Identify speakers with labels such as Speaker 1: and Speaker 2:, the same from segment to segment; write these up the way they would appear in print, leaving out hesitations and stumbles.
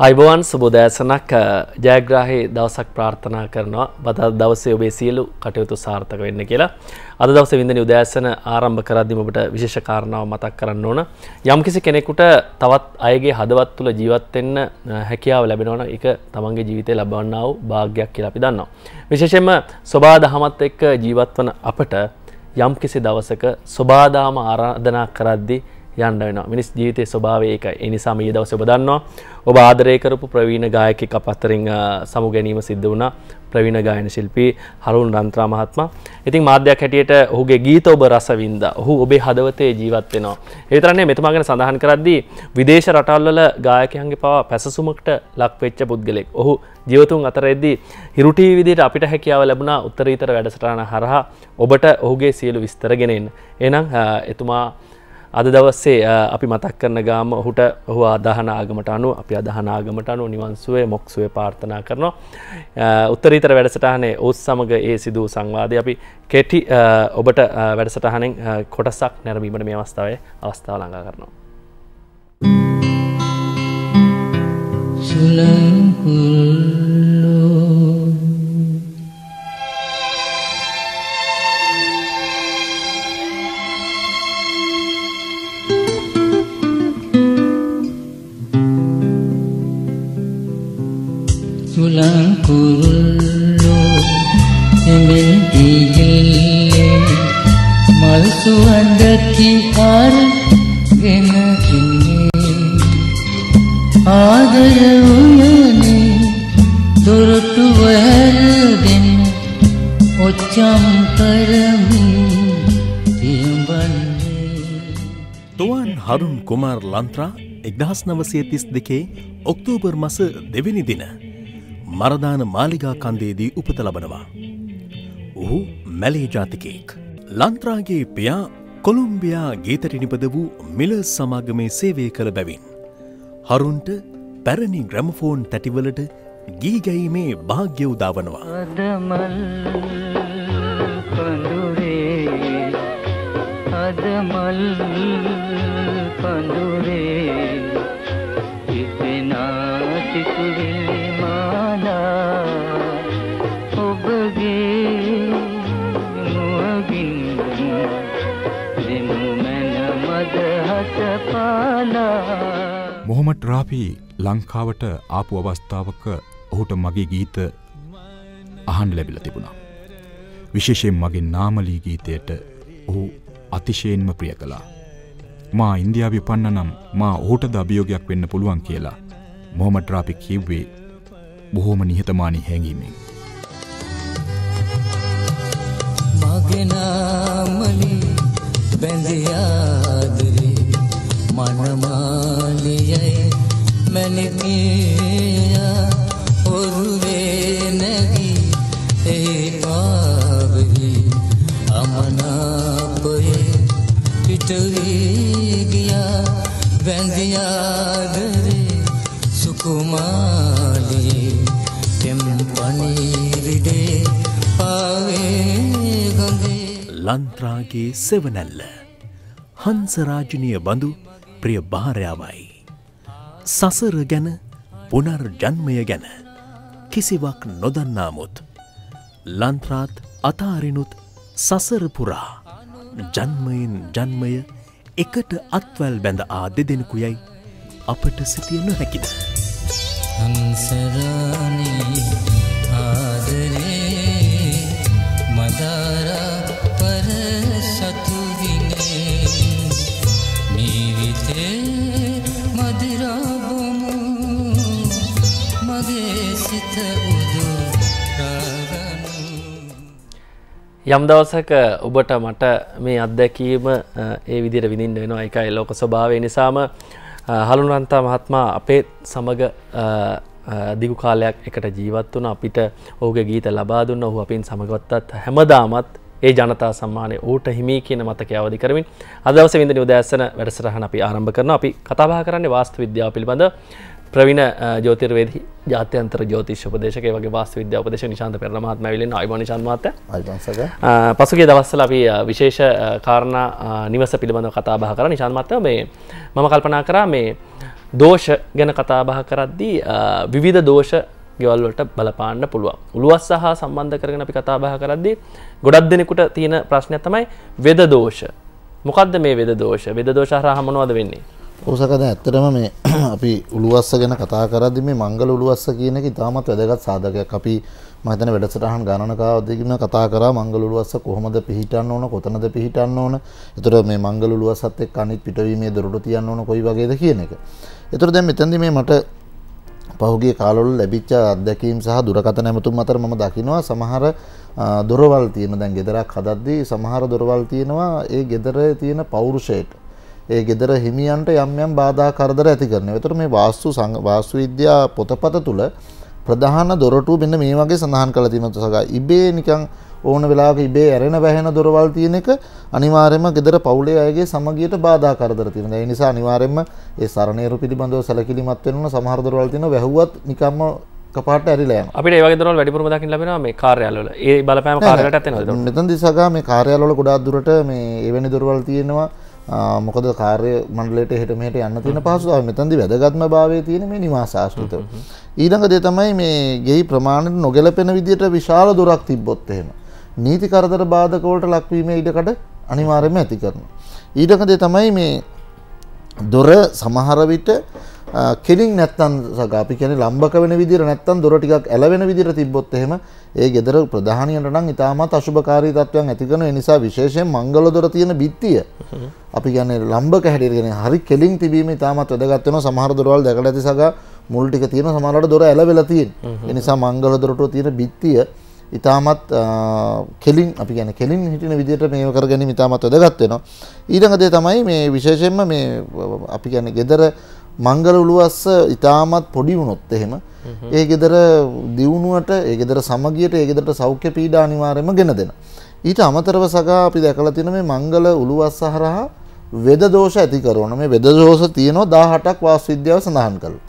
Speaker 1: අයිබෝවන් සුබෝදෑසනක් ජයග්‍රාහී දවසක් ප්‍රාර්ථනා කරනවා. බද දවසේ ඔබේ සියලු කටයුතු සාර්ථක වෙන්න කියලා. අද දවසේ වින්දනි උදෑසන ආරම්භ කරද්දී ඔබට විශේෂ කාරණාවක් මතක් කරන්න ඕන. යම්කිසි කෙනෙකුට තවත් අයගේ හදවත් තුළ ජීවත් වෙන්න හැකියාව ලැබෙනවා නම් ඒක තමන්ගේ ජීවිතේ ලබන්නා වූ වාග්යක් කියලා අපි දන්නවා. විශේෂයෙන්ම සෝබා දහමත් එක්ක ජීවත් වන අපට යම්කිසි දවසක සෝබා දහම ආරාධනා කරද්දී යන්න වෙනවා. මිනිස් ජීවිතයේ ස්වභාවය ඒකයි. ඒ නිසා මේ දවසේ ඔබ දන්නවා ඔබ ආදරය කරපු ප්‍රවීණ ගායකයෙක් අප අතරින් සමු ගැනීම සිද්ධ වුණා. ප්‍රවීණ ගායන ශිල්පී හරුන් රන්ත්‍රා මහත්මයා. ඉතින් මාධ්‍යයක් හැටියට ඔහුගේ ගීත ඔබ රස වින්දා. ඔහු ඔබේ හදවතේ ජීවත් වෙනවා. ඒ විතරනේ මෙතුමා ගැන සඳහන් කරද්දී විදේශ රටවල් වල ගායකයන්ගේ පවා පැසසුමකට ලක් වෙච්ච පුද්ගලෙක්. ඔහු ජීවතුන් අතරෙද්දී හිරු ටීවී විදිහට අපිට හැකියාව ලැබුණා උත්තරීතර වැඩසටහන හරහා ඔබට ඔහුගේ සියලු විස්තර ගෙනෙන්න. එහෙනම් එතුමා අද දවසේ අපි මතක් කරන ගාම ඔහු අදහන ආගමට අනුව අපි අදහන ආගමට අනුව නිවන් සුවය මොක් සුවය ප්‍රාර්ථනා කරනවා. උත්තරීතර වැඩසටහනේ ඔස් සමග ඒ සිදු සංවාදය අපි කෙටි ඔබට වැඩසටහනෙන් කොටසක් නැරඹීමට මේ අවස්ථාවේ අවස්ථාව ළඟා කරනවා.
Speaker 2: Sulang kurlo emel igille mal suandaki ar gena kinne adaya uyane dorottu wahalden ocham karami tiyambanne
Speaker 3: Thuwan Harun Kumar Lanthra 1932 ඔක්තෝබර් මාස 2 වෙනි දින මරදාන මාලිගා කන්දේදී උපත ලබනවා. ඔහු මැලේ ජාතිකයෙක්. ලන්ත්‍රාගේ පියා කොලොම්බියා ගීතට නිපද වූ මිලර්ස් සමාගමේ සේවය කළ බැවින් හරුන්ට පැරණි ග්‍රැමෆෝන් තැටිවලට ගී ගැයීමේ වාසනාව උදා වනවා.
Speaker 2: අදමල් පඳුරේ ඉපෙනා සිතුවිලි
Speaker 4: මොහොමඩ් රාෆි ලංකාවට ආපු අවස්ථාවක ඔහුට මගේ ගීත අහන්න ලැබිලා තිබුණා. විශේෂයෙන් මගේ නාමලී ගීතයට ඔහු අතිශයින්ම ප්‍රිය කළා. මා ඉන්දියාවේ උපන්න නම් මා ඔහුටද අභියෝගයක් වෙන්න පුළුවන් කියලා මොහොමඩ් රාෆි කිව්වේ බොහොම නිහතමානී හැඟීමෙන්.
Speaker 2: මගේ නාමලී බැඳියාදරේ මනමාලියයි මැනිකිය ඔරුවේ නැගී ඒ පාවෙහි අමනාපයේ පිටවී ගියා බැඳියාදරේ සුකුමාලී තෙම් පනීරිඩේ පාවේ ගඟේ
Speaker 3: ලන්ත්‍රාගේ සෙවනැල්ල හංසරාජනීය බඳු ප්‍රිය භාර්යාවයි. සසර ගැන පුනර්ජන්මය ගැන කිසිවක් නොදන්නාමුත් ලන්ත්‍රාත් අතාරිනුත් සසර පුරා ජන්මයෙන් ජන්මය එකට අත්වැල් බැඳ දෙදෙනෙකුයයි අපට සිතිය නොහැකිද.
Speaker 2: හංසරානී ආදරේ මදාරා පර සතුවිනේ නීවිතේ මදිරාබමු මගේ සිත උදු රාගනු.
Speaker 1: යම් දවසක ඔබට මට මේ අත්දැකීම ඒ විදිහට විඳින්න වෙනවා. ඒකයි ලෝක ස්වභාවය. නිසාම හරුන් රන්ත්‍රා මහත්මයා අපේ සමග දිගු කාලයක් එකට ජීවත් වුණා. අපිට ඔහුගේ ගීත ලබා දුන්නා. ඔහු අපින් සමගවත්තත් හැමදාමත් ඒ ජනතා සම්මානයේ ඌට හිමි කියන මතකය අවදි කරමින් අද දවසේ වින්දනි උදෑසන වැඩසටහන අපි ආරම්භ කරනවා. අපි කතා බහ කරන්නේ වාස්තු විද්‍යාව පිළිබඳ ප්‍රවීණ ජ්‍යොතිර්වේදී ජාත්‍යන්තර ජ්‍යොතිෂ උපදේශක ඒ වගේ වාස්තු විද්‍යා උපදේශක නිශාන්ත පෙරළ මහත්මයා ඇවිල්ලා ආයිබෝන් නිශාන්ත මහත්තයා.
Speaker 5: ආයිබෝන් සග.
Speaker 1: පසුගිය දවස්වල අපි විශේෂ කාරණා නිවස පිළිබඳව කතා බහ කරා. නිශාන්ත මහත්තයා මේ මම කල්පනා කරා මේ දෝෂ ගැන කතා බහ කරද්දී විවිධ දෝෂ ගෙවල් වලට බලපාන්න පුළුවන්. උළුවස්ස හා සම්බන්ධ කරගෙන අපි කතා බහ කරද්දී ගොඩක් දෙනෙකුට තියෙන ප්‍රශ්නය තමයි වෙද දෝෂ. මොකද්ද මේ වෙද දෝෂ? වෙද දෝෂ හරහා මොනවද වෙන්නේ?
Speaker 5: ඔසක දැන් ඇත්තටම මේ අපි උළුවස්ස ගැන කතා කරද්දී මේ මංගල උළුවස්ස කියන එක ඉතාමත් වැදගත් සාධකයක්. අපි මම හිතන්නේ වැඩසටහන් ගණනකාවකදීම කතා කරා මංගල උළුවස්ස කොහොමද පිහිටන්න ඕන, කොතනද පිහිටන්න ඕන. ඒතර මේ මංගල උළුවස්සත් එක්ක අනිත් පිටවීමේ දොරටු තියන්න ඕන කොයි වගේද කියන එක. ඒතර දැන් මෙතනදී මේ මට පහුගිය කාලවල ලැබිච්ච අත්දැකීම් සහ දුරකථන ඇමතුම් අතර මම දකිනවා සමහර දොරවල් තියෙන දැන් ගෙදරක් හදද්දී සමහර දොරවල් තියෙනවා ඒ ගෙදරේ තියෙන පෞරුෂයට ඒ ගෙදර හිමියන්ට යම් යම් බාධා කරදර ඇති කරනවා. ඒතර මේ වාස්තු විද්‍යා පොතපත තුල ප්‍රධාන දොරටු මෙන්න මේ වගේ සඳහන් කරලා තියෙනවා. ඉබේ නිකන් ඕන වෙලාවක ඉබේ ඇරෙන වැහෙන දොරවල් තියෙන එක අනිවාර්යයෙන්ම ගෙදර පවුලේ අයගේ සමගියට බාධා කරදර තියෙනවා. ඒ නිසා අනිවාර්යයෙන්ම ඒ සරණේරු පිළිබඳව සැලකිලිමත් වෙන්න ඕන. සමහර දොරවල් තියෙනවා වැහුවත් නිකම්ම කපාට ඇරිලා යනවා.
Speaker 1: අපිට ඒ වගේ දොරවල් වැඩිපුරම දකින්න ලැබෙනවා මේ කාර්යාලවල. ඒ බලපෑම කාර්යාලයටත් එනවද?
Speaker 5: මෙතනදී සගා මේ කාර්යාලවල ගොඩාක් දුරට මේ එවැනි දොරවල් තියෙනවා. මොකද කාර්ය මණ්ඩලයට එහෙට මෙහෙට යන්න තියෙන පහසුතාවය. මෙතනදී වැදගත්ම භාවයේ තියෙන මේ නිවාස ආශ්‍රිතව. ඊළඟ දේ තමයි මේ ගෙයි ප්‍රමාණයට නොගැලපෙන විදියට විශාල දොරක් තිබ්බොත් එහෙම නීති කරදර බාධක වලට ලක්වීමේ ඉඩකඩ අනිවාර්යයෙන්ම ඇති කරනවා. ඊළඟ දේ තමයි මේ දොර සමහර විට කෙලින් නැත්තම් සගා අපි කියන්නේ ලම්බක වෙන විදියට නැත්තම් දොර ටිකක් ඇලවෙන විදියට තිබ්බොත් එහෙම ඒ ගෙදර ප්‍රධානියට නම් ඉතාමත් අශුභකාරී තත්වයන් ඇති කරන. ඒ නිසා විශේෂයෙන් මංගල දොර තියෙන බිත්තිය අපි කියන්නේ ලම්බක හැටියට කියන්නේ හරි කෙලින් තිබීම ඉතාමත් වැදගත් වෙනවා. සමහර දොරවල් දැකලා ඇති සගා මුල් ටික තියෙනවා, සමහරවිට දොර ඇලවෙලා තියෙන. ඒ නිසා මංගල දොරට තියෙන බිත්තිය ඉතාමත් කෙලින් අපි කියන්නේ කෙලින් හිටින විදියට මේව කර ගැනීම ඉතාමත් වැදගත් වෙනවා. ඊළඟ දේ තමයි මේ විශේෂයෙන්ම මේ අපි කියන්නේ ගෙදර මංගල උළුවස්ස ඉතාමත් පොඩි වුණොත් එහෙම ඒ ගෙදර දියුණුවට, ඒ ගෙදර සමගියට, ඒ ගෙදරට සෞඛ්‍ය පීඩා අනිවාර්යයෙන්ම ගෙන දෙනවා. ඊට අමතරව සගා අපි දැකලා තියෙන මේ මංගල උළුවස්ස හරහා වෙද දෝෂ ඇති කරන මේ වෙද දෝෂ තියෙනවා 18ක් වාස්තු විද්‍යාව සඳහන් කරලා.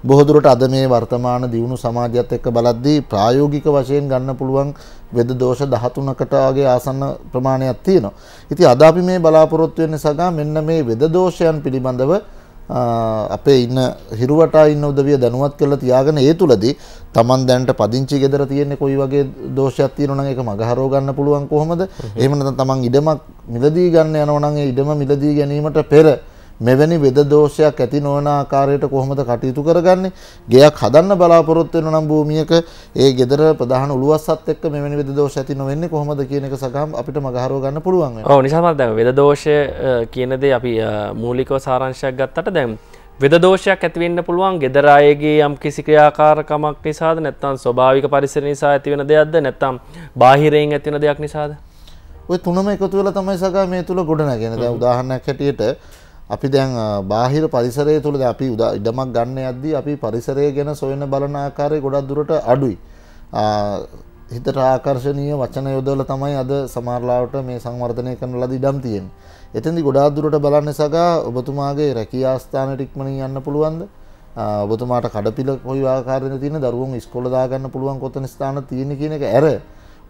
Speaker 5: බොහෝ දුරට අද මේ වර්තමාන දියුණු සමාජයත් එක්ක බලද්දී ප්‍රායෝගික වශයෙන් ගන්න පුළුවන් වෙද දෝෂ 13කට වගේ ආසන්න ප්‍රමාණයක් තියෙනවා. ඉතින් අද අපි මේ බලාපොරොත්තු වෙන්නේ සගා මෙන්න මේ වෙද දෝෂයන් පිළිබඳව අපේ ඉන්න හිරුවටා ඉන්න උදවිය දැනුවත් කරලා තියාගෙන ඒ තුලදී Taman දැනට පදිංචි ගෙදර තියෙන්නේ කොයි වගේ දෝෂයක් තියෙනවා නම් ඒක මගහරව ගන්න පුළුවන් කොහොමද? එහෙම නැත්නම් Taman ඉඩමක් මිලදී ගන්න යනවා නම් ඒ ඉඩම මිලදී ගැනීමට පෙර මෙවැනි වෙද දෝෂයක් ඇති නොවන ආකාරයට කොහොමද කටයුතු කරගන්නේ? ගෙයක් හදන්න බලාපොරොත්තු වෙන නම් භූමියක ඒ ගෙදර ප්‍රධාන උළුවස්සත් එක්ක මෙවැනි වෙද දෝෂ ඇති නොවෙන්නේ කොහොමද කියන එක සගම් අපිට මගහරව ගන්න පුළුවන් වෙනවා.
Speaker 1: ඔව් නිසාම දැන් වෙද දෝෂය කියන දේ අපි මූලිකව සාරාංශයක් ගත්තට දැන් වෙද දෝෂයක් ඇති වෙන්න පුළුවන් ගෙදර අයගේ යම් කිසි ක්‍රියාකාරකමක් නිසාද නැත්නම් ස්වභාවික පරිසර නිසා ඇති වෙන දෙයක්ද නැත්නම් බාහිරයෙන් ඇති වෙන දෙයක් නිසාද?
Speaker 5: ඔය තුනම එකතු වෙලා තමයි සගා මේ තුල ගොඩ නැගෙන්නේ. දැන් උදාහරණයක් හැටියට අපි දැන් බාහිර පරිසරය තුළ අපි ඉඩමක් ගන්න යද්දී අපි පරිසරය ගැන සොයන බලන ආකාරය ගොඩක් දුරට අඩුයි. හිතට ආකර්ශනීය වචන යොදවලා තමයි අද සමහරලාවට මේ සංවර්ධනය කරන ලද ඉඩම් තියෙන්නේ. එතෙන්දී ගොඩාක් දුරට බලන්න සගා ඔබතුමාගේ රැකියා ස්ථානට ඉක්මනින් යන්න පුළුවන්ද? ඔබතුමාට කඩපිල කොයි ආකාරයෙන්ද තියෙන දරුවෝ ඉස්කෝල දාගන්න පුළුවන් කොතන ස්ථාන තියෙන කියන එක ඇර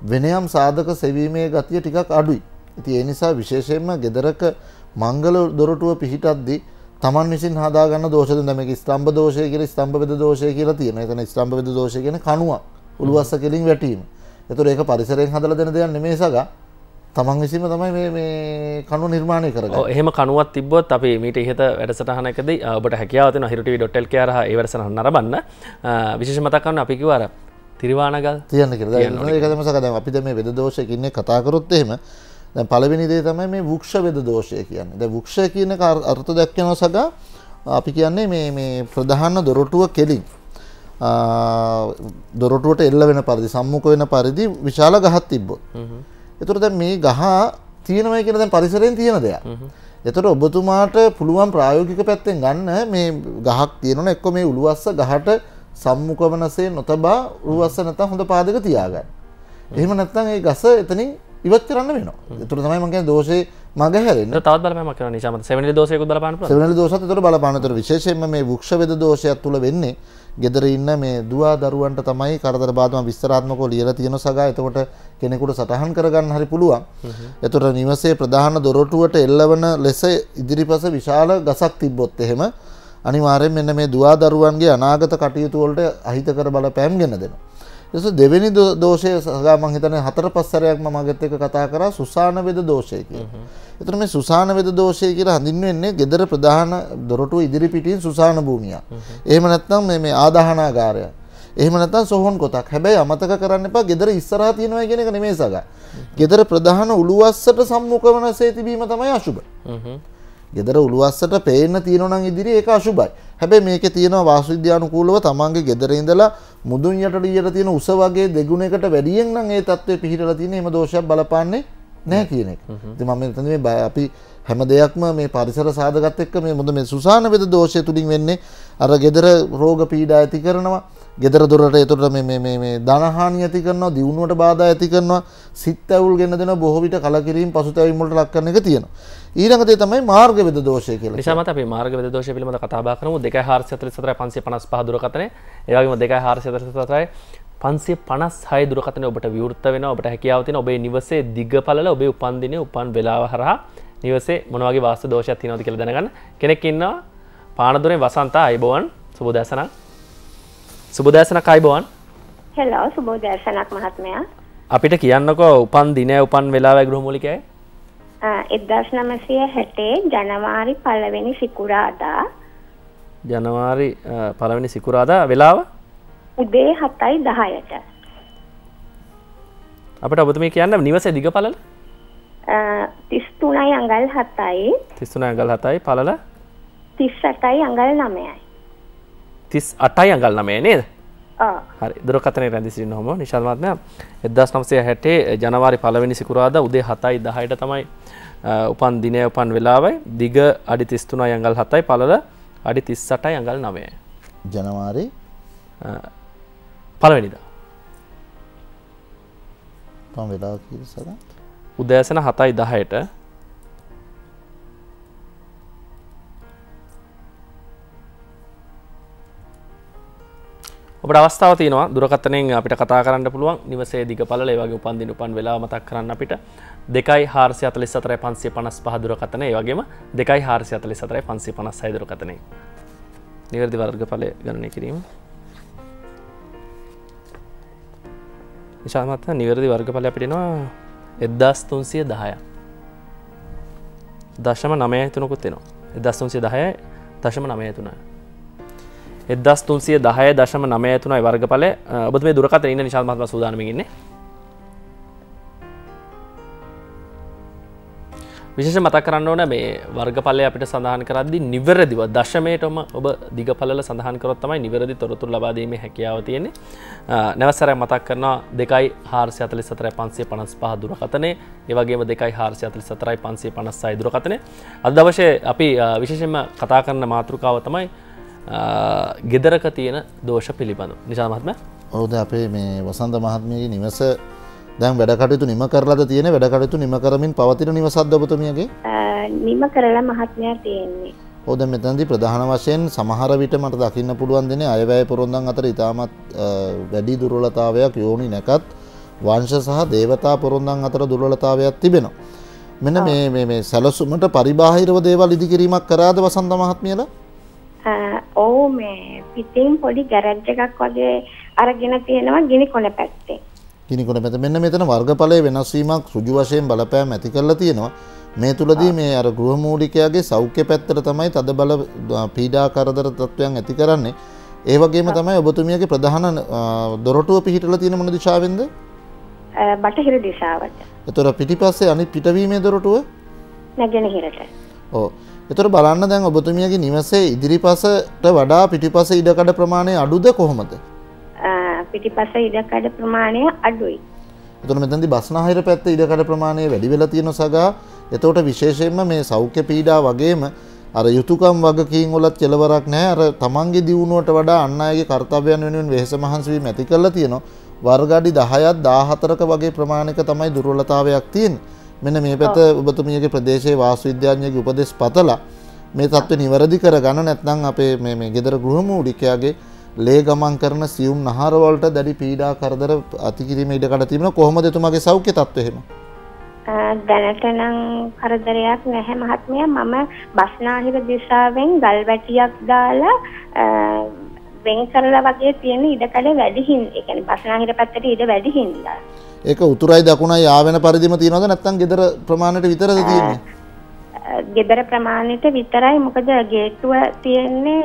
Speaker 5: වෙනයම් සාධක සෙවීමේ ගතිය ටිකක් අඩුයි. ඉතින් ඒ නිසා විශේෂයෙන්ම ගෙදරක මංගල දොරටුව පිහිටද්දී Taman විසින් හදාගන්න දෝෂද මේක ස්තම්භ දෝෂය කියලා ස්තම්භ වෙද දෝෂය කියලා තියෙනවා. එතන ස්තම්භ වෙද දෝෂය කියන්නේ කණුවක් උළුවස්ස කෙලින් වැටීම. ඒතර ඒක පරිසරයෙන් හදලා දෙන දෙයක් නෙමෙයි සගා. Taman විසින්ම තමයි මේ කණුව නිර්මාණය කරගන්නේ.
Speaker 1: ඔව් එහෙම කණුවක් තිබ්බොත් අපි මීට ඉහත වැඩසටහනකදී ඔබට හැකියාව තියෙනවා hirutv.lk හරහා ඒ වැඩසටහන නරඹන්න. විශේෂ මතක් කරන්න අපි කිව්වා අර තිරිවානගල්
Speaker 5: තියන්න කියලා. ඒක තමයි සගා දැන් අපි දැන් මේ වෙද දෝෂයකින් කතා කරොත් එහෙම දැන් පළවෙනි දේ තමයි මේ වෘක්ෂ වෙද දෝෂය කියන්නේ. දැන් වෘක්ෂ කියන එක අර්ථ දක්වනවා සගා අපි කියන්නේ මේ ප්‍රධාන දොරටුව කෙලින් දොරටුවට එල්ල වෙන පරිදි සම්මුඛ වෙන පරිදි විශාල ගහක් තිබ්බොත්. ඒතර දැන් මේ ගහ තියෙනවා කියන දැන් පරිසරයෙන් තියෙන දෙයක්. ඒතර ඔබතුමාට පුළුවන් ප්‍රායෝගික පැත්තෙන් ගන්න මේ ගහක් තියෙනවනේ එක්ක මේ උළුවස්ස ගහට සම්මුඛ වෙනසේ නොතබා උළුවස්ස නැත්තම් හොඳ පාදක තියාගන්න. එහෙම නැත්නම් ඒ ගස එතනින් ඉවත් කරන්න වෙනවා. ඒතර තමයි මම කියන්නේ දෝෂේ මගහැරෙන්නේ.
Speaker 1: තවත් බලපෑමක් කරනවා නිශාමත. සෙවණිලි දෝෂයකුත් බලපාන්න පුළුවන්.
Speaker 5: සෙවණිලි දෝෂත් ඒතර බලපාන. ඒතර විශේෂයෙන්ම මේ වෘක්ෂ වේද දෝෂයත් තුල වෙන්නේ ගෙදර ඉන්න මේ දුවා දරුවන්ට තමයි කරදර බාධා විස්තරාත්මකව ලියලා තියෙන සගා. එතකොට කෙනෙකුට සටහන් කරගන්න හරි පුළුවන්. එතකොට නිවසේ ප්‍රධාන දොරටුවට එල්ලවන ලෙස ඉදිරිපස විශාල ගසක් තිබ්බොත් එහෙම අනිවාර්යෙන් මෙන්න මේ දුවා දරුවන්ගේ අනාගත කටයුතු වලට අහිතකර බලපෑම් ගෙන දෙනවා. ඊට දෙවෙනි දෝෂය සගා මම හිතන්නේ 4-5 සැරයක් මම අගත් එක්ක කතා කරා සුසාන වේද දෝෂය කියලා. එතකොට මේ සුසාන වේද දෝෂය කියලා හඳුන්වන්නේ ගෙදර ප්‍රධාන දොරටුව ඉදිරි පිටින් සුසාන භූමියක්. එහෙම නැත්නම් මේ ආදාහනාගාරයක්. එහෙම නැත්නම් සොහොන් කොටක්. හැබැයි අමතක කරන්න එපා ගෙදර ඉස්සරහා තියෙනවා කියන එක නෙමෙයි සගා. ගෙදර ප්‍රධාන උළුවස්සට සම්මුඛ වනසේ තිබීම තමයි අසුබ. ගෙදර උළුවස්සට පේන්න තියෙනවා නම් ඉදිරියේ ඒක අසුබයි. හැබැයි මේකේ තියෙනවා වාස්තු විද්‍යානුකූලව තමන්ගේ ගෙදර ඉඳලා මුදුන් යටට ඊයට තියෙන උස වගේ දෙගුණයකට වැඩියෙන් නම් ඒ தත්ත්වය පිහිටලා තියෙන එහෙම දෝෂයක් බලපාන්නේ නැහැ කියන එක. ඉතින් මම මෙතනදී මේ අපි හැම දෙයක්ම මේ පරිසර සාධකත් එක්ක මේ මොකද මේ සුසාන වේද දෝෂය තුලින් වෙන්නේ අර ගෙදර රෝග පීඩා ඇති කරනවා. ගෙදර දොරට ඒතකොට මේ ධනහානිය ඇති කරනවා, දියුණුවට බාධා ඇති කරනවා, සිත් ඇවුල් ගෙන දෙනවා, බොහෝ විට කලකිරීම පසුතැවීම් වලට ලක් කරන එක තියෙනවා. ඊළඟ දේ තමයි මාර්ග වේද දෝෂය කියලා.
Speaker 1: නිශාමත අපි මාර්ග වේද දෝෂය පිළිබඳව කතා බහ කරමු. 2444 දුරකථනය. ඒ වගේම 2444 556 දුරකථනය ඔබට විවෘත වෙනවා. ඔබට හැකියාව තියෙනවා ඔබේ නිවසේ දිගපළල ඔබේ උපන් දිනේ උපන් වේලාව හරහා නිවසේ මොන වගේ වාස්තු දෝෂයක් තියෙනවද කියලා දැනගන්න. කෙනෙක් ඉන්නවා පානදුරේ වසන්ත අයබෝවන් සුබෝදෑසනක්. සුබෝදෑසනක් අයබෝවන්.
Speaker 6: හෙලෝ සුබෝදෑසනක් මහත්මයා.
Speaker 1: අපිට කියන්නකෝ උපන් දිනය උපන් වේලාවයි ගෘහමූලිකයයි.
Speaker 6: 1960 ජනවාරි 1 වෙනි සිකුරාදා.
Speaker 1: ජනවාරි 1 වෙනි සිකුරාදා වෙලාව
Speaker 6: උදේ 7:10ට.
Speaker 1: අපිට ඔබතුමී කියන්න නිවසේ දිගපළල
Speaker 6: 33යි අඟල් 7යි.
Speaker 1: 33යි අඟල් 7යි පළල
Speaker 6: 38යි අඟල් 9යි.
Speaker 1: 38යි අඟල් 9 නේද?
Speaker 6: ඔව්.
Speaker 1: හරි. දුරකථනයේ රැඳී සිටින හොම නිශාල් මහත්මයා 1960 ජනවාරි 1 වෙනි සිකුරාදා උදේ 7:10ට තමයි උපන් දිනය උපන් වෙලාවයි. දිග අඩි 33යි අඟල් 7යි පළල අඩි 38යි අඟල් 9යි.
Speaker 5: ජනවාරි
Speaker 1: 1 වෙනිදා.
Speaker 5: තම වෙලාව කීයද සදා?
Speaker 1: උදෑසන 7:10ට ඔබට අවස්ථාව තියෙනවා දුරකථනයෙන් අපිට කතා කරන්න පුළුවන් නිවසේ දිගපළල ඒ වගේ උපන් දින උපන් වෙලාව මතක් කරන්න අපිට 2444 555 දුරකථනය ඒ වගේම 2444 556 දුරකථනය නිවැරදි වර්ගඵලය ගණනය කිරීම නිශාල් මහත්මයා නිවැරදි වර්ගඵලය අපිට එනවා 1310ක් 0.93කුත් එනවා 1310.93 1310.93යි වර්ගඵලය. ඔබතුමේ දුරකථනයේ ඉන්න නිශාල් මහත්මයා සූදානම්ින් ඉන්නේ. විශේෂ මතක් කරන්න ඕන මේ වර්ගඵලය අපිට සඳහන් කරද්දී නිවැරදිව දශමයටම ඔබ දිගපළල සඳහන් කරොත් තමයි නිවැරදි තොරතුරු ලබා දීමේ හැකියාව තියෙන්නේ. නැවත සැරයක් මතක් කරනවා 2444 දුරකථනය. ඒ වගේම 2444 556 දුරකථනය. අද දවසේ අපි විශේෂයෙන්ම කතා කරන මාතෘකාව තමයි ගෙදරක තියෙන දෝෂ පිළිබඳව. නිශාල් මහත්මයා.
Speaker 5: ඔව් දැන් අපේ මේ වසන්ත මහත්මියගේ නිවස දැන් වැඩ කටයුතු නිම කරලාද තියෙන්නේ වැඩ කටයුතු නිම කරමින් පවතින නිවසක්ද ඔබතුමියගේ?
Speaker 6: නිම කරලා මහත්මයා තියෙන්නේ.
Speaker 5: ඔව් දැන් මෙතනදී ප්‍රධාන වශයෙන් සමහර විට මට දකින්න පුළුවන් දෙන්නේ අයවැය පොරොන්දන් අතර ඉතාමත් වැඩි දුර්වලතාවයක් යෝනි නැකත් වංශ සහ දේවතා පොරොන්දන් අතර දුර්වලතාවයක් තිබෙනවා. මෙන්න මේ සැලසුමට පරිබාහිරව දේවල් ඉදිකිරීමක් කරාද වසන්ත මහත්මියලා?
Speaker 6: ඔව් මේ පිටින් පොඩි ගෑරේජ් එකක් වගේ අරගෙන තියෙනවා ගිනි කොන පැත්තේ.
Speaker 5: ගිනි කොන පැත්ත මෙන්න මෙතන වර්ගඵලයේ වෙනස් වීමක් ඍජු වශයෙන් බලපෑම් ඇති කරලා තියෙනවා. මේ තුලදී මේ අර ගෘහමූලිකයාගේ සෞඛ්‍ය පැත්තට තමයි තද බල පීඩා කරදර තත්වයන් ඇති කරන්නේ. ඒ වගේම තමයි ඔබතුමියගේ ප්‍රධාන දොරටුව පිහිටලා තියෙන මොන දිශාවෙන්ද?
Speaker 6: බටහිර දිශාවට.
Speaker 5: ඒතර පිටිපස්සේ අනිත් පිටවීමේ දොරටුව
Speaker 6: නැගෙනහිරට.
Speaker 5: ඔව්. ඒතර බලන්න දැන් ඔබතුමියගේ නිවසේ ඉදිරිපසට වඩා පිටිපස ඉඩකඩ ප්‍රමාණය අඩුද කොහොමද?
Speaker 6: පිටිපස ඉඩකඩ ප්‍රමාණය අඩුයි.
Speaker 5: ඒතර මෙතනදී බස්නාහිර පැත්තේ ඉඩකඩ ප්‍රමාණය වැඩි වෙලා තියෙන සගා. එතකොට විශේෂයෙන්ම මේ සෞඛ්‍ය පීඩා වගේම අර යුතුයකම් වගකීම් වලත් කෙලවරක් නැහැ. අර තමන්ගේ දියුණුවට වඩා අන් අයගේ කාර්යයන් වෙනුවෙන් වෙහෙස මහන්සි වීම ඇති කරලා තියෙනවා. වර්ග අඩි 10ක් 14ක වගේ ප්‍රමාණයක තමයි දුර්වලතාවයක් තියෙන්නේ. මෙන්න මේ පැත්ත ඔබතුමියගේ ප්‍රදේශයේ වාස්තු විද්‍යාඥයෙකුගේ උපදෙස් පතලා මේ தත්ත්වය නිවැරදි කරගන්න නැත්නම් අපේ මේ ගෙදර ගෘහමූලිකයාගේ ලේ ගමන් කරන සියුම් නහර වලට දැඩි පීඩා කරදර අතිකිරීම ඉඩකඩ තිබෙනවා. කොහොමද එතුමාගේ සෞඛ්‍ය තත්ත්වය එහෙම?
Speaker 6: දැනට නම් කරදරයක් නැහැ මහත්මයා. මම බස්නාහිර දිශාවෙන් ගල් වැටියක් දාලා වෙන් කරලා වගේ තියෙන ඉඩකඩ වැඩි හින්දා, ඒ කියන්නේ බස්නාහිර පැත්තට ඉඩ වැඩි හින්දා. ඒක
Speaker 5: උතුරයි දකුණයි ආවෙන පරිදිම තියෙනවද නැත්නම් ගෙදර ප්‍රමාණයට විතරද තියෙන්නේ?
Speaker 6: ගෙදර ප්‍රමාණයට විතරයි. මොකද ගේට්ටුව තියෙන්නේ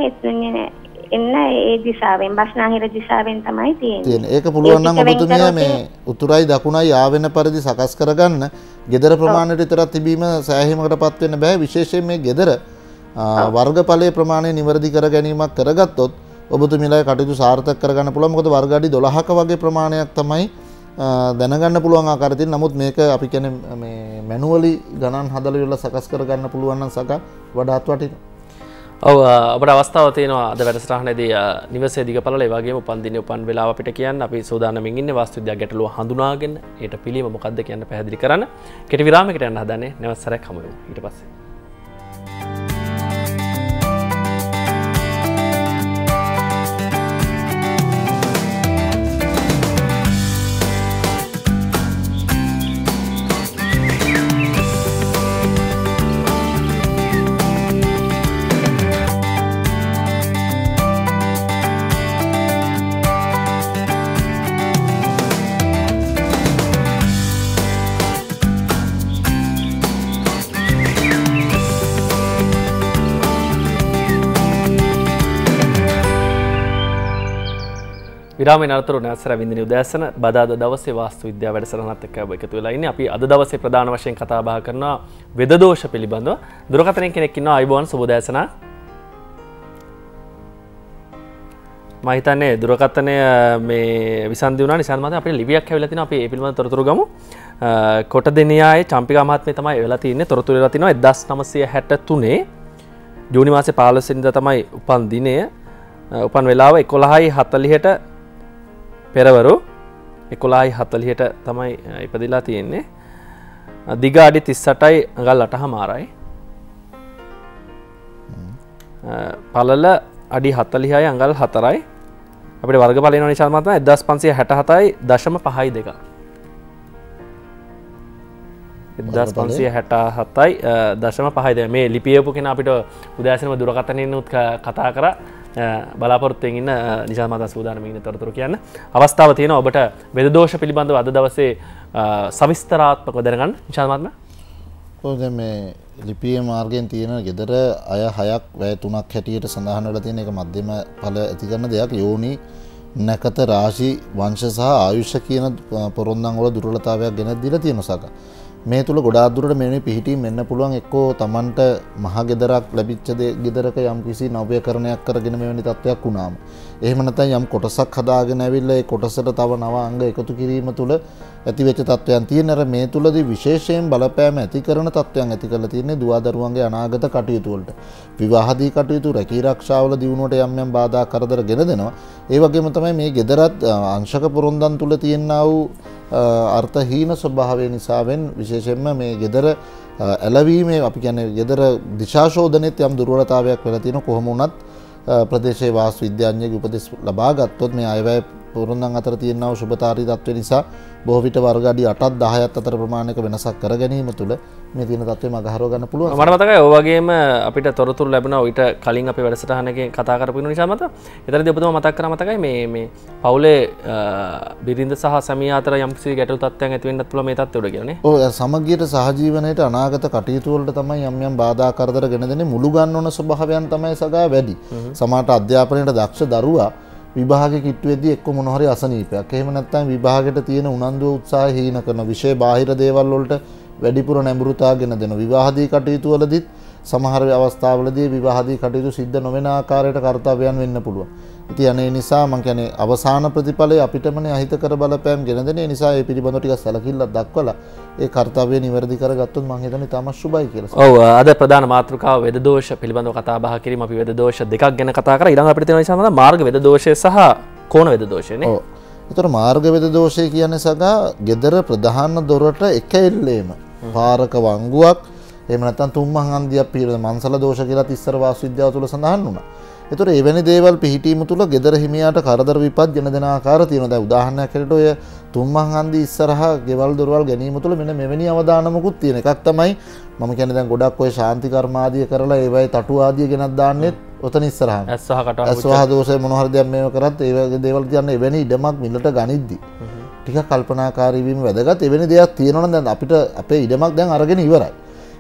Speaker 6: එන්න ඒ දිශාවෙන් බස්නාහිර දිශාවෙන් තමයි තියෙන්නේ.
Speaker 5: ඒක පුළුවන් නම් ඔබතුමිය මේ උතුරයි දකුණයි ආවෙන පරිදි සකස් කරගන්න. ගෙදර ප්‍රමාණයට විතරක් තිබීම සෑහීමකටපත් වෙන්න බෑ. විශේෂයෙන් මේ ගෙදර වර්ගඵලයේ ප්‍රමාණය නිවැරදි කර ගැනීමක් කරගත්තොත් ඔබතුමියලා කටයුතු සාර්ථක කරගන්න පුළුවන්. මොකද වර්ග අඩි 12ක වගේ ප්‍රමාණයක් තමයි දැනගන්න පුළුවන් ආකාරය තියෙන. නමුත් මේක අපි කියන්නේ මේ මැනුවලි ගණන් හදලා ඉවරලා සකස් කරගන්න පුළුවන් නම් සක වඩාත් වටිනවා.
Speaker 1: ඔව් අපට අවස්ථාව තියෙනවා අද වැඩසටහනේදී නිවසේ දිගපළල ඒ වගේම උපන්දිනේ උපන් වෙලාව අපිට කියන්න. අපි සූදානම්ින් ඉන්නේ වාස්තු විද්‍යා ගැටලුව හඳුනාගෙන ඒට පිළිම මොකක්ද කියන්න පැහැදිලි කරන්න. කෙටි විරාමයකට යන්න හදන්නේ. නැවත සැරයක් හමු වෙමු ඊට පස්සේ. විරාමයෙන් අනතුරු නැවසර වින්දිනි උදෑසන බදාදා දවසේ වාස්තු විද්‍යාව වැඩසටහනත් එක්ක ඔබ එකතු වෙලා ඉන්නේ. අපි අද දවසේ ප්‍රධාන වශයෙන් කතා බහ කරනවා වෙද දෝෂ පිළිබඳව. දුරකථනයෙන් කෙනෙක් ඉන්නවා. අයබෝන් සුබ උදෑසන. මම හිතන්නේ දුරකථනය මේ විසන්දි වුණා නිසාන් මත අපිට ලිපියක් ඇවිල්ලා තිනවා. අපි ඒ පිළිබඳව තොරතුරු ගමු. කොටදෙනියායේ චම්පිකා මහත්මිය තමයි වෙලා තින්නේ. තොරතුරු වෙලා තිනවා 1963 ජූනි මාසේ 15 වෙනිදා තමයි උපන් දිනය. උපන් වෙලාව 11:40ට පෙරවරු 11:40ට තමයි ඉපදිලා තියෙන්නේ. දිග අඩි 38යි අඟල් 8මාරයි. පළල අඩි 40යි අඟල් 4යි. අපිට වර්ගඵල එනවා නිසාම තමයි 1567.5.2. 1567.5.2 මේ ලිපියපු කෙනා අපිට උදෑසනම දුරකථනයෙන් උත් කතා කරා. බලාපොරොත්තුවෙන් ඉන්න නිසා මත සූදානම්ින් ඉන්න තොරතුරු කියන්න අවස්ථාව තියෙනවා. ඔබට වෙද දෝෂ පිළිබඳව අද දවසේ සවිස්තරාත්මකව දැනගන්න නිශාන්ත මහත්මයා.
Speaker 5: කොහොමද මේ ලිපියේ මාර්ගයෙන් තියෙන ගෙදර අය 6ක් වැය 3ක් හැටියට සඳහන් වෙලා තියෙන එක මධ්‍යම ඵල ඇති කරන දෙයක්. යෝනි නැකත රාශි වංශ සහ ආයුෂ කියන පොරොන්දම් වල දුර්වලතාවයක් ගෙනත් දීලා තියෙන සක. මේ තුල ගොඩාක් දුරට මෙවැනි පිහිටීම් වෙන්න පුළුවන්. එක්කෝ Tamanට මහ ගෙදරක් ලැබිච්ච ගෙදරක යම් කිසි නව්‍යකරණයක් කරගෙන මෙවැනි තත්ත්වයක් වුණාම, එහෙම නැත්නම් යම් කොටසක් හදාගෙන ඇවිල්ලා ඒ කොටසට තව නව අංග එකතු කිරීම තුල ඇතිවෙච්ච තත්ත්වයන් තියෙන. අර මේ තුලදී විශේෂයෙන් බලපෑම ඇති කරන තත්ත්වයන් ඇති කරලා තියෙන්නේ දුවදරුවන්ගේ අනාගත කටයුතු වලට. විවාහදී කටයුතු, රැකී ආරක්ෂාවල දියුණුවට යම් යම් බාධා කරදර ගෙන දෙනවා. ඒ වගේම තමයි මේ ගෙදරත් අංශක පොරොන්දම් තුල තියෙනා වූ අර්ථහීන ස්වභාවය නිසාවෙන් විශේෂයෙන්ම මේ ගෙදර ඇලවීමේ අපි කියන්නේ ගෙදර දිශාශෝධනෙත් යම් දුර්වලතාවයක් වෙලා තියෙන. කොහොම වුණත් ප්‍රදේශයේ වාස්තු විද්‍යාඥයෙකුගේ උපදෙස් ලබා ගත්තොත් මේ අයවැය පොරොන්දම් අතර තියෙනා වූ ශුභතාරී තත්ත්ව නිසා බොහෝ විට වර්ග අඩි 8ක් 10ක් අතර ප්‍රමාණයක වෙනසක් කර ගැනීම තුළ මේ තියෙන තත්ත්වෙ මගහරව ගන්න පුළුවන්.
Speaker 1: මට මතකයි ඔය වගේම අපිට තොරතුරු ලැබුණා ඊට කලින් අපේ වැඩසටහනකේ කතා කරපු නිසා මත. එතනදී ඔබතුමා මතක් කරා මතකයි මේ පවුලේ බිරිඳ සහ සැමියා අතර යම්කිසි ගැටලු තත්ත්වයන් ඇති වෙන්නත් පුළුවන් මේ තත්ත්වය උඩ කියලා නේ.
Speaker 5: ඔව් සමගියට සහජීවනයේට අනාගත කටයුතු වලට තමයි යම් යම් බාධා කරදර ගෙන දෙන්නේ. මුළු ගන්න ඕන ස්වභාවයන් තමයි සගා වැඩි. සමහරට අධ්‍යාපනයට දක්ෂ දරුවා විභාග කිට්ටුවේදී එක්ක මොන හරි අසනීපයක්, එහෙම නැත්නම් විභාගයට තියෙන උනන්දුව උත්සාහය හීන කරන විෂය බාහිර දේවල් වලට වැඩිපුර නැඹුරුතාවගෙන දෙන. විවාහදී කටයුතු වලදීත් සමහර අවස්ථාවලදී විවාහදී කටයුතු සිද්ධ නොවන ආකාරයට කර්තව්‍යයන් වෙන්න පුළුවන්. ඉතින් අනේ නිසා මම කියන්නේ අවසාන ප්‍රතිඵලය අපිටමනේ අහිතකර බලපෑම් ගෙන දෙන නිසා ඒ පිළිබඳව ටිකක් සැලකිල්ලක් දක්වලා ඒ කර්තව්‍ය නිවැරදි කරගත්තොත් මම හිතන්නේ තාම සුබයි කියලා.
Speaker 1: ඔව් අද ප්‍රධාන මාතෘකාව වෙද දෝෂ පිළිබඳව කතා බහ කිරීම. අපි වෙද දෝෂ දෙකක් ගැන කතා කරා. ඊළඟ අපිට තියෙන නිසා මාර්ග වෙද දෝෂය සහ කෝණ වෙද දෝෂය නේ.
Speaker 5: ඔව්. ඒතර මාර්ග වේද දෝෂය කියන්නේ සගා gedara ප්‍රධාන දොරට එක එල්ලේම පාරක වංගුවක් එහෙම නැත්නම් තුම්මන් හන්දියක් පිළිද මන්සල දෝෂ කියලා ඉස්සර වාස්තු විද්‍යාව තුල සඳහන් වුණා. ඒතර එවැනි දේවල් පිහිටීම තුල gedara හිමියාට කරදර විපත් ගෙන දෙන ආකාර තියෙනවා. දැන් උදාහරණයක් හැටියට ඔය තුම්මන් හන්දි ඉස්සරහා ගෙවල් දොරවල් ගැනීම තුල මෙන්න මෙවැනි අවදානමකුත් තියෙන එකක් තමයි මම කියන්නේ දැන් ගොඩක් ඔය ශාන්ති කර්ම ආදිය කරලා ඒවයි තටු ආදිය ගෙනත් දාන්නෙත් ඔතන ඉස්සරහාම. ඇස්වහ දෝෂය මොන හරි දෙයක් මේව කරත් ඒ වගේ දේවල් කියන්නේ එවැනි ඉඩමක් මිලට ගනිද්දි ටිකක් කල්පනාකාරී වීම වැදගත්. එවැනි දෙයක් තියෙනවා නම් දැන් අපිට අපේ ඉඩමක් දැන් අරගෙන ඉවරයි.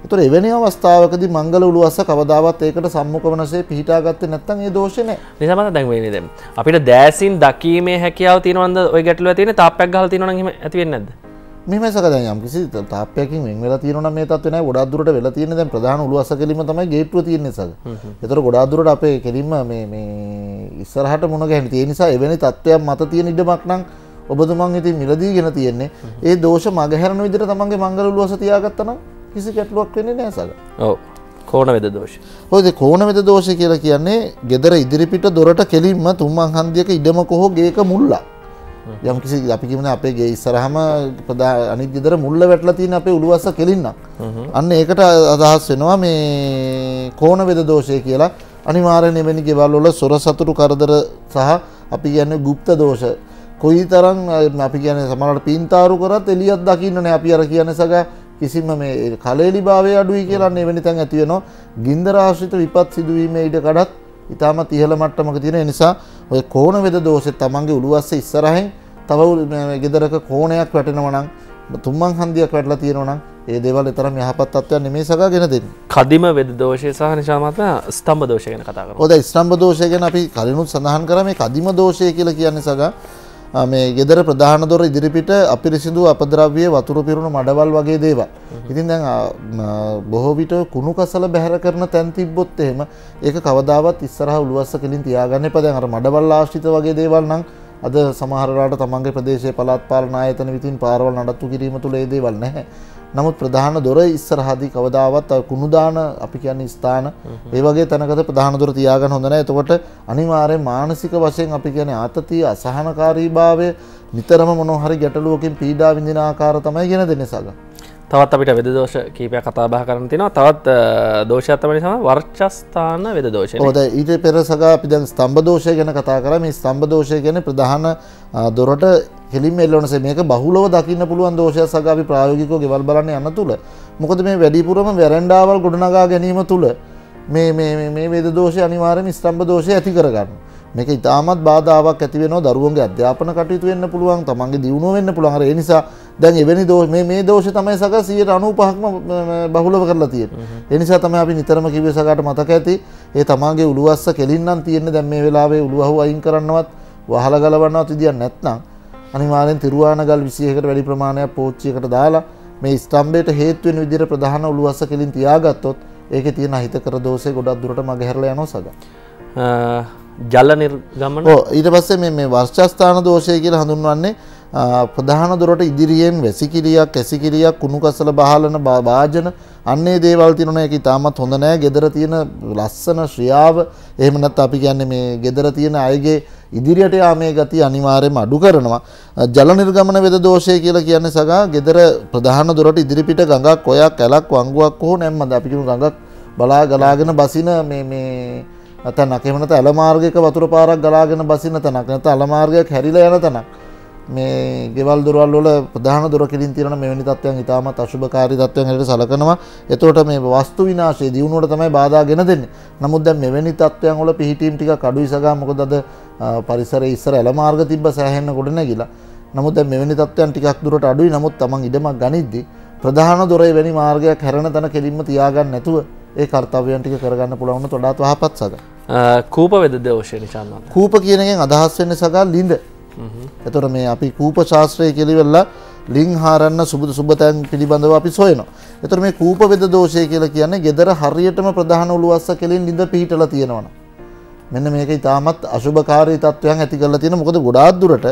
Speaker 5: ඒතර එවැනි අවස්ථාවකදී මංගල උළුවස්ස කවදාවත් ඒකට සම්මුඛ වනසේ පිහිටා ගත්තේ නැත්නම් ඒ දෝෂේ නැහැ.
Speaker 1: නිසා මම දැන් වෙන්නේ දැන් අපිට දෑසින් දකීමේ හැකියාව තියෙනවද ඔය ගැටලුව තියෙන්නේ තාප්පයක් ගහලා තියෙනවා නම් එහෙම ඇති වෙන්නේ නැද්ද?
Speaker 5: මෙහෙමයි සක දැන් යම් කිසි තාප්පයකින් වෙන් වෙලා තියෙනවා නම් මේ තත්ත්වේ නැහැ. ගොඩාක් දුරට වෙලා තියෙන්නේ දැන් ප්‍රධාන උළුවස්ස කෙලින්ම තමයි ගේට්ටුව තියෙන්නේ සක. ඒතර ගොඩාක් දුරට අපේ කෙලින්ම මේ ඉස්සරහට මුණ ගැහෙන. ඒ නිසා එවැනි තත්ත්වයක් මත තියෙන ඉඩමක් නම් ඔබතුමන් ඉතින් මිලදීගෙන තියෙන්නේ. ඒ දෝෂ මගහැරන විදිහට තමන්ගේ මංගල උළුවස්ස තියාගත්තා නම් කිසි ගැටලුවක් වෙන්නේ නැහැ සග.
Speaker 1: ඔව්. කෝණ වේද දෝෂ.
Speaker 5: ඔය කෝණ වේද දෝෂය කියලා කියන්නේ gedara ඉදිරිපිට දොරට කෙලින්ම තුම්මන් හන්දියක ඉඩමක හෝ ගේක මුල්ලා. යම් කිසි අපි කියමුනේ අපේ ගේ ඉස්සරහම අනිත් gedara මුල්ල වැටලා තියෙන අපේ උළුවස්ස කෙලින්නම්. අන්න ඒකට අදහස් වෙනවා මේ කෝණ වේද දෝෂය කියලා. අනිවාර්යයෙන් එවැනි ගෙවල් වල සොර සතුරු කරදර සහ අපි කියන්නේ গুপ্ত දෝෂ කොයිතරම් අපි කියන්නේ සමහරවිට පින්තාරු කරත් එළියක් දකින්න නෑ. අපි අර කියන්නේ සග කිසිම මේ කලෙලි භාවය අඩුයි කියලා එවැනි තැන් ඇති වෙනවා. ගින්දර ආශ්‍රිත විපත් සිදුවීමේ ඉඩ කඩත් ඉතාමත් ඉහළ මට්ටමක තියෙන නිසා ඔය කෝණ වේද දෝෂෙත් තමන්ගේ උළුවස්සේ ඉස්සරහින් තව ගෙදරක කෝණයක් වැටෙනවා නම් තුම්මන් හන්දියක් වැටලා තියෙනවා නම් ඒ දේවල් තරම් යහපත් තත්ත්වයක් නෙමෙයි සගාගෙන දෙන්නේ.
Speaker 1: කදිම වේද දෝෂය සහ නිශාමත්ම ස්තම්භ දෝෂය ගැන කතා කරමු.
Speaker 5: ඔය දැන් ස්තම්භ දෝෂය ගැන අපි කලිනුත් සඳහන් කරා. මේ කදිම දෝෂය කියලා කියන්නේ සගා මේ gedara ප්‍රධාන දොර ඉදිරිපිට අපිරිසිදු අපද්‍රව්‍ය වතුර පිරුණු මඩවල් වගේ දේවල්. ඉතින් දැන් බොහෝ විට කුණු කසල බැහැර කරන තැන් තිබ්බොත් එහෙම ඒක කවදාවත් ඉස්සරහා උළුවස්ස කෙලින් තියාගන්න එපා. දැන් අර මඩවල් ආශ්‍රිත වගේ දේවල් නම් අද සමහර වෙලාවට තමන්ගේ ප්‍රදේශයේ පළාත් පාලන ආයතන විසින් පාරවල් නඩත්තු කිරීම තුල ඒ දේවල් නැහැ. නමුත් ප්‍රධාන දොර ඉස්සරහදී කවදාවත් කුණු දාන අපි කියන්නේ ස්ථාන ඒ වගේ තැනකට ප්‍රධාන දොර තියාගන්න හොඳ නැහැ. එතකොට අනිවාර්යෙන් මානසික වශයෙන් අපි කියන්නේ ආතතිය අසහනකාරීභාවය නිතරම මොනවා හරි ගැටලුවකින් පීඩා විඳින ආකාර තමයි කියන දෙන්නේ සග.
Speaker 1: තවත් අපිට වේද දෝෂ කීපයක් කතා බහ කරන්න තියෙනවා. තවත් දෝෂයක් තමයි වර්චස්ථාන වේද දෝෂය.
Speaker 5: ඔව් දැන් ඊට පෙර සගා අපි දැන් ස්තම්භ දෝෂය ගැන කතා කරා. මේ ස්තම්භ දෝෂය කියන්නේ ප්‍රධාන දොරට කෙලින්ම එල්ලවනසේ මේක බහුලව දකින්න පුළුවන් දෝෂයක් සගා අපි ප්‍රායෝගිකව ගෙවල් බලන්න යන තුල. මොකද මේ වැඩිපුරම වැරෙන්ඩාවල් ගොඩනගා ගැනීම තුල මේ වේද දෝෂය අනිවාර්යයෙන්ම ස්තම්භ දෝෂය ඇති කරගන්නවා. මේක ඉතාමත් බාධාවක් ඇති වෙනවා දරුවන්ගේ අධ්‍යාපන කටයුතු වෙන්න පුළුවන්, තමන්ගේ දියුණුව වෙන්න පුළුවන්. අර ඒ නිසා දැන් එවැනි මේ දෝෂය තමයි සග 95%ක්ම බහුලව කරලා තියෙන්නේ. ඒ නිසා තමයි අපි නිතරම කිව්වේ සගට මතක ඇති ඒ තමන්ගේ උළුවස්ස කෙලින්නම් තියෙන්නේ. දැන් මේ වෙලාවේ උළුවහුව අයින් කරන්නවත් වහලා ගලවන්නවත් විදියක් නැත්නම් අනිවාර්යෙන් තිරුවානගල් 21කට වැඩි ප්‍රමාණයක් පෝච්චියකට දාලා මේ ස්තම්භයට හේතු වෙන විදිහට ප්‍රධාන උළුවස්ස කෙලින් තියාගත්තොත් ඒකේ තියෙන අහිතකර දෝෂේ ගොඩක් දුරට මගහැරලා යනවා සග.
Speaker 1: ජල නිර්ගමන.
Speaker 5: ඔව් ඊට පස්සේ මේ වර්ෂස්ථාන දෝෂය කියලා හඳුන්වන්නේ ප්‍රධාන දොරට ඉදිරියෙන් වැසිකිළියක්, ඇසිකිළියක්, කුණු කසල බහලන වාජන අන්නේ දේවල් තියෙනවා. ඒක ඉතාමත් හොඳ නෑ. gedara තියෙන ලස්සන ශ්‍රියාව එහෙම නැත්නම් අපි කියන්නේ මේ gedara තියෙන අයගේ ඉදිරියට යාමේ ගතිය අනිවාර්යයෙන්ම අඩු කරනවා. ජල නිර්ගමන වේද දෝෂය කියලා කියන්නේ සගා gedara ප්‍රධාන දොරට ඉදිරිපිට ගඟක්, ඔයක්, කැලක්, වංගුවක් හෝ නැම්මද අපි කියමු ගඟක් බලා ගලාගෙන බසින මේ තැනක්. එහෙම නැත්නම් අල මාර්ගයක වතුර පාරක් ගලාගෙන බසින තැනක්. නැත්නම් අල මාර්ගයක් හැරිලා යන තැනක්. මේ ගෙවල් දොරවල් වල ප්‍රධාන දොර කෙලින් තියෙන මෙවැනි තත්ත්වයන් ඉතාමත් අශුභකාරී තත්ත්වයන් හැටියට සලකනවා. එතකොට මේ වස්තු විනාශයේ දියුණුවට තමයි බාධා ගෙන දෙන්නේ. නමුත් දැන් මෙවැනි තත්ත්වයන් වල පිහිටීම් ටිකක් අඩුයි සගා. මොකද අද පරිසරයේ ඉස්සර අල මාර්ග තිබ්බ සෑහෙන්න ගොඩ නැගිලා. නමුත් දැන් මෙවැනි තත්ත්වයන් ටිකක් දුරට අඩුයි. නමුත් තමන් ඉඩමක් ගනිද්දී ප්‍රධාන දොරේ වෙනි මාර්ගයක් හැරෙන තැන කෙලින්ම තියාගන්න නැතුව ඒ කාර්යයන් ටික කරගන්න පුළුවන් වුණොත් වඩාත් වහපත් සගා.
Speaker 1: කූප වේද දෝෂය නිචාන්වන්ත.
Speaker 5: කූප කියන එකෙන් අදහස් වෙන්නේ සගා ලිඳ. එතකොට මේ අපි කූප ශාස්ත්‍රය කියලා ලිං හාරන්න සුබ තැන් පිළිබඳව අපි සොයනවා. එතකොට මේ කූප වේද දෝෂය කියලා කියන්නේ gedara හරියටම ප්‍රධාන උළුවස්ස කෙලින් ලිඳ පිහිටලා තියෙනවනේ. මෙන්න මේක ඉතාමත් අශුභකාරී තත්වයන් ඇති කරලා තියෙන. මොකද ගොඩාක් දුරට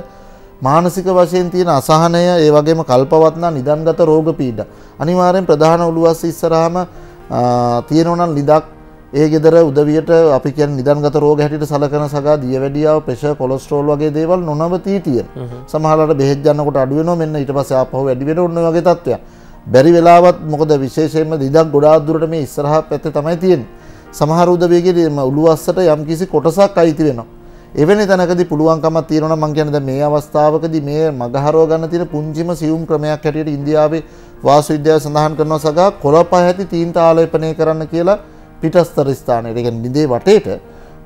Speaker 5: මානසික වශයෙන් තියෙන අසහනය, ඒ වගේම කල්පවත්නා නිදන්ගත රෝග පීඩා අනිවාර්යෙන් ප්‍රධාන උළුවස්ස ඉස්සරහාම තියෙනවා නම් ලිඳක් ඒ ගෙදර උදවියට අපි කියන්නේ නිදන්ගත රෝග හැටියට සලකන සගා දියවැඩියාව ප්‍රෙෂර් කොලෙස්ටරෝල් වගේ දේවල් නොනවතී තියෙන. සමහරවිට බෙහෙත් ගන්නකොට අඩු වෙනවා මෙන්න ඊට පස්සේ ආපහු වැඩි වෙන ඔන්න වගේ තත්ත්වයක්. බැරි වෙලාවත් මොකද විශේෂයෙන්ම දිදක් ගොඩාක් දුරට මේ ඉස්සරහා පැත්තේ තමයි තියෙන්නේ. සමහර උදවියගේ උළුවස්සට යම්කිසි කොටසක් අයිති වෙනවා. එවැනි තැනකදී පුළුවන්කමක් තියෙනවා නම් මම කියන්නේ දැන් මේ අවස්ථාවකදී මේ මගහරව ගන්න තියෙන පුංචිම සියුම් ක්‍රමයක් හැටියට ඉන්දියාවේ වාස්තු විද්‍යාව සඳහන් කරනවා සගා කොළපහ ඇති තීන්ත ආලේපනය කරන්න කියලා පිටස්තර ස්ථානයේ. ඒ කියන්නේ නිදේ වටේට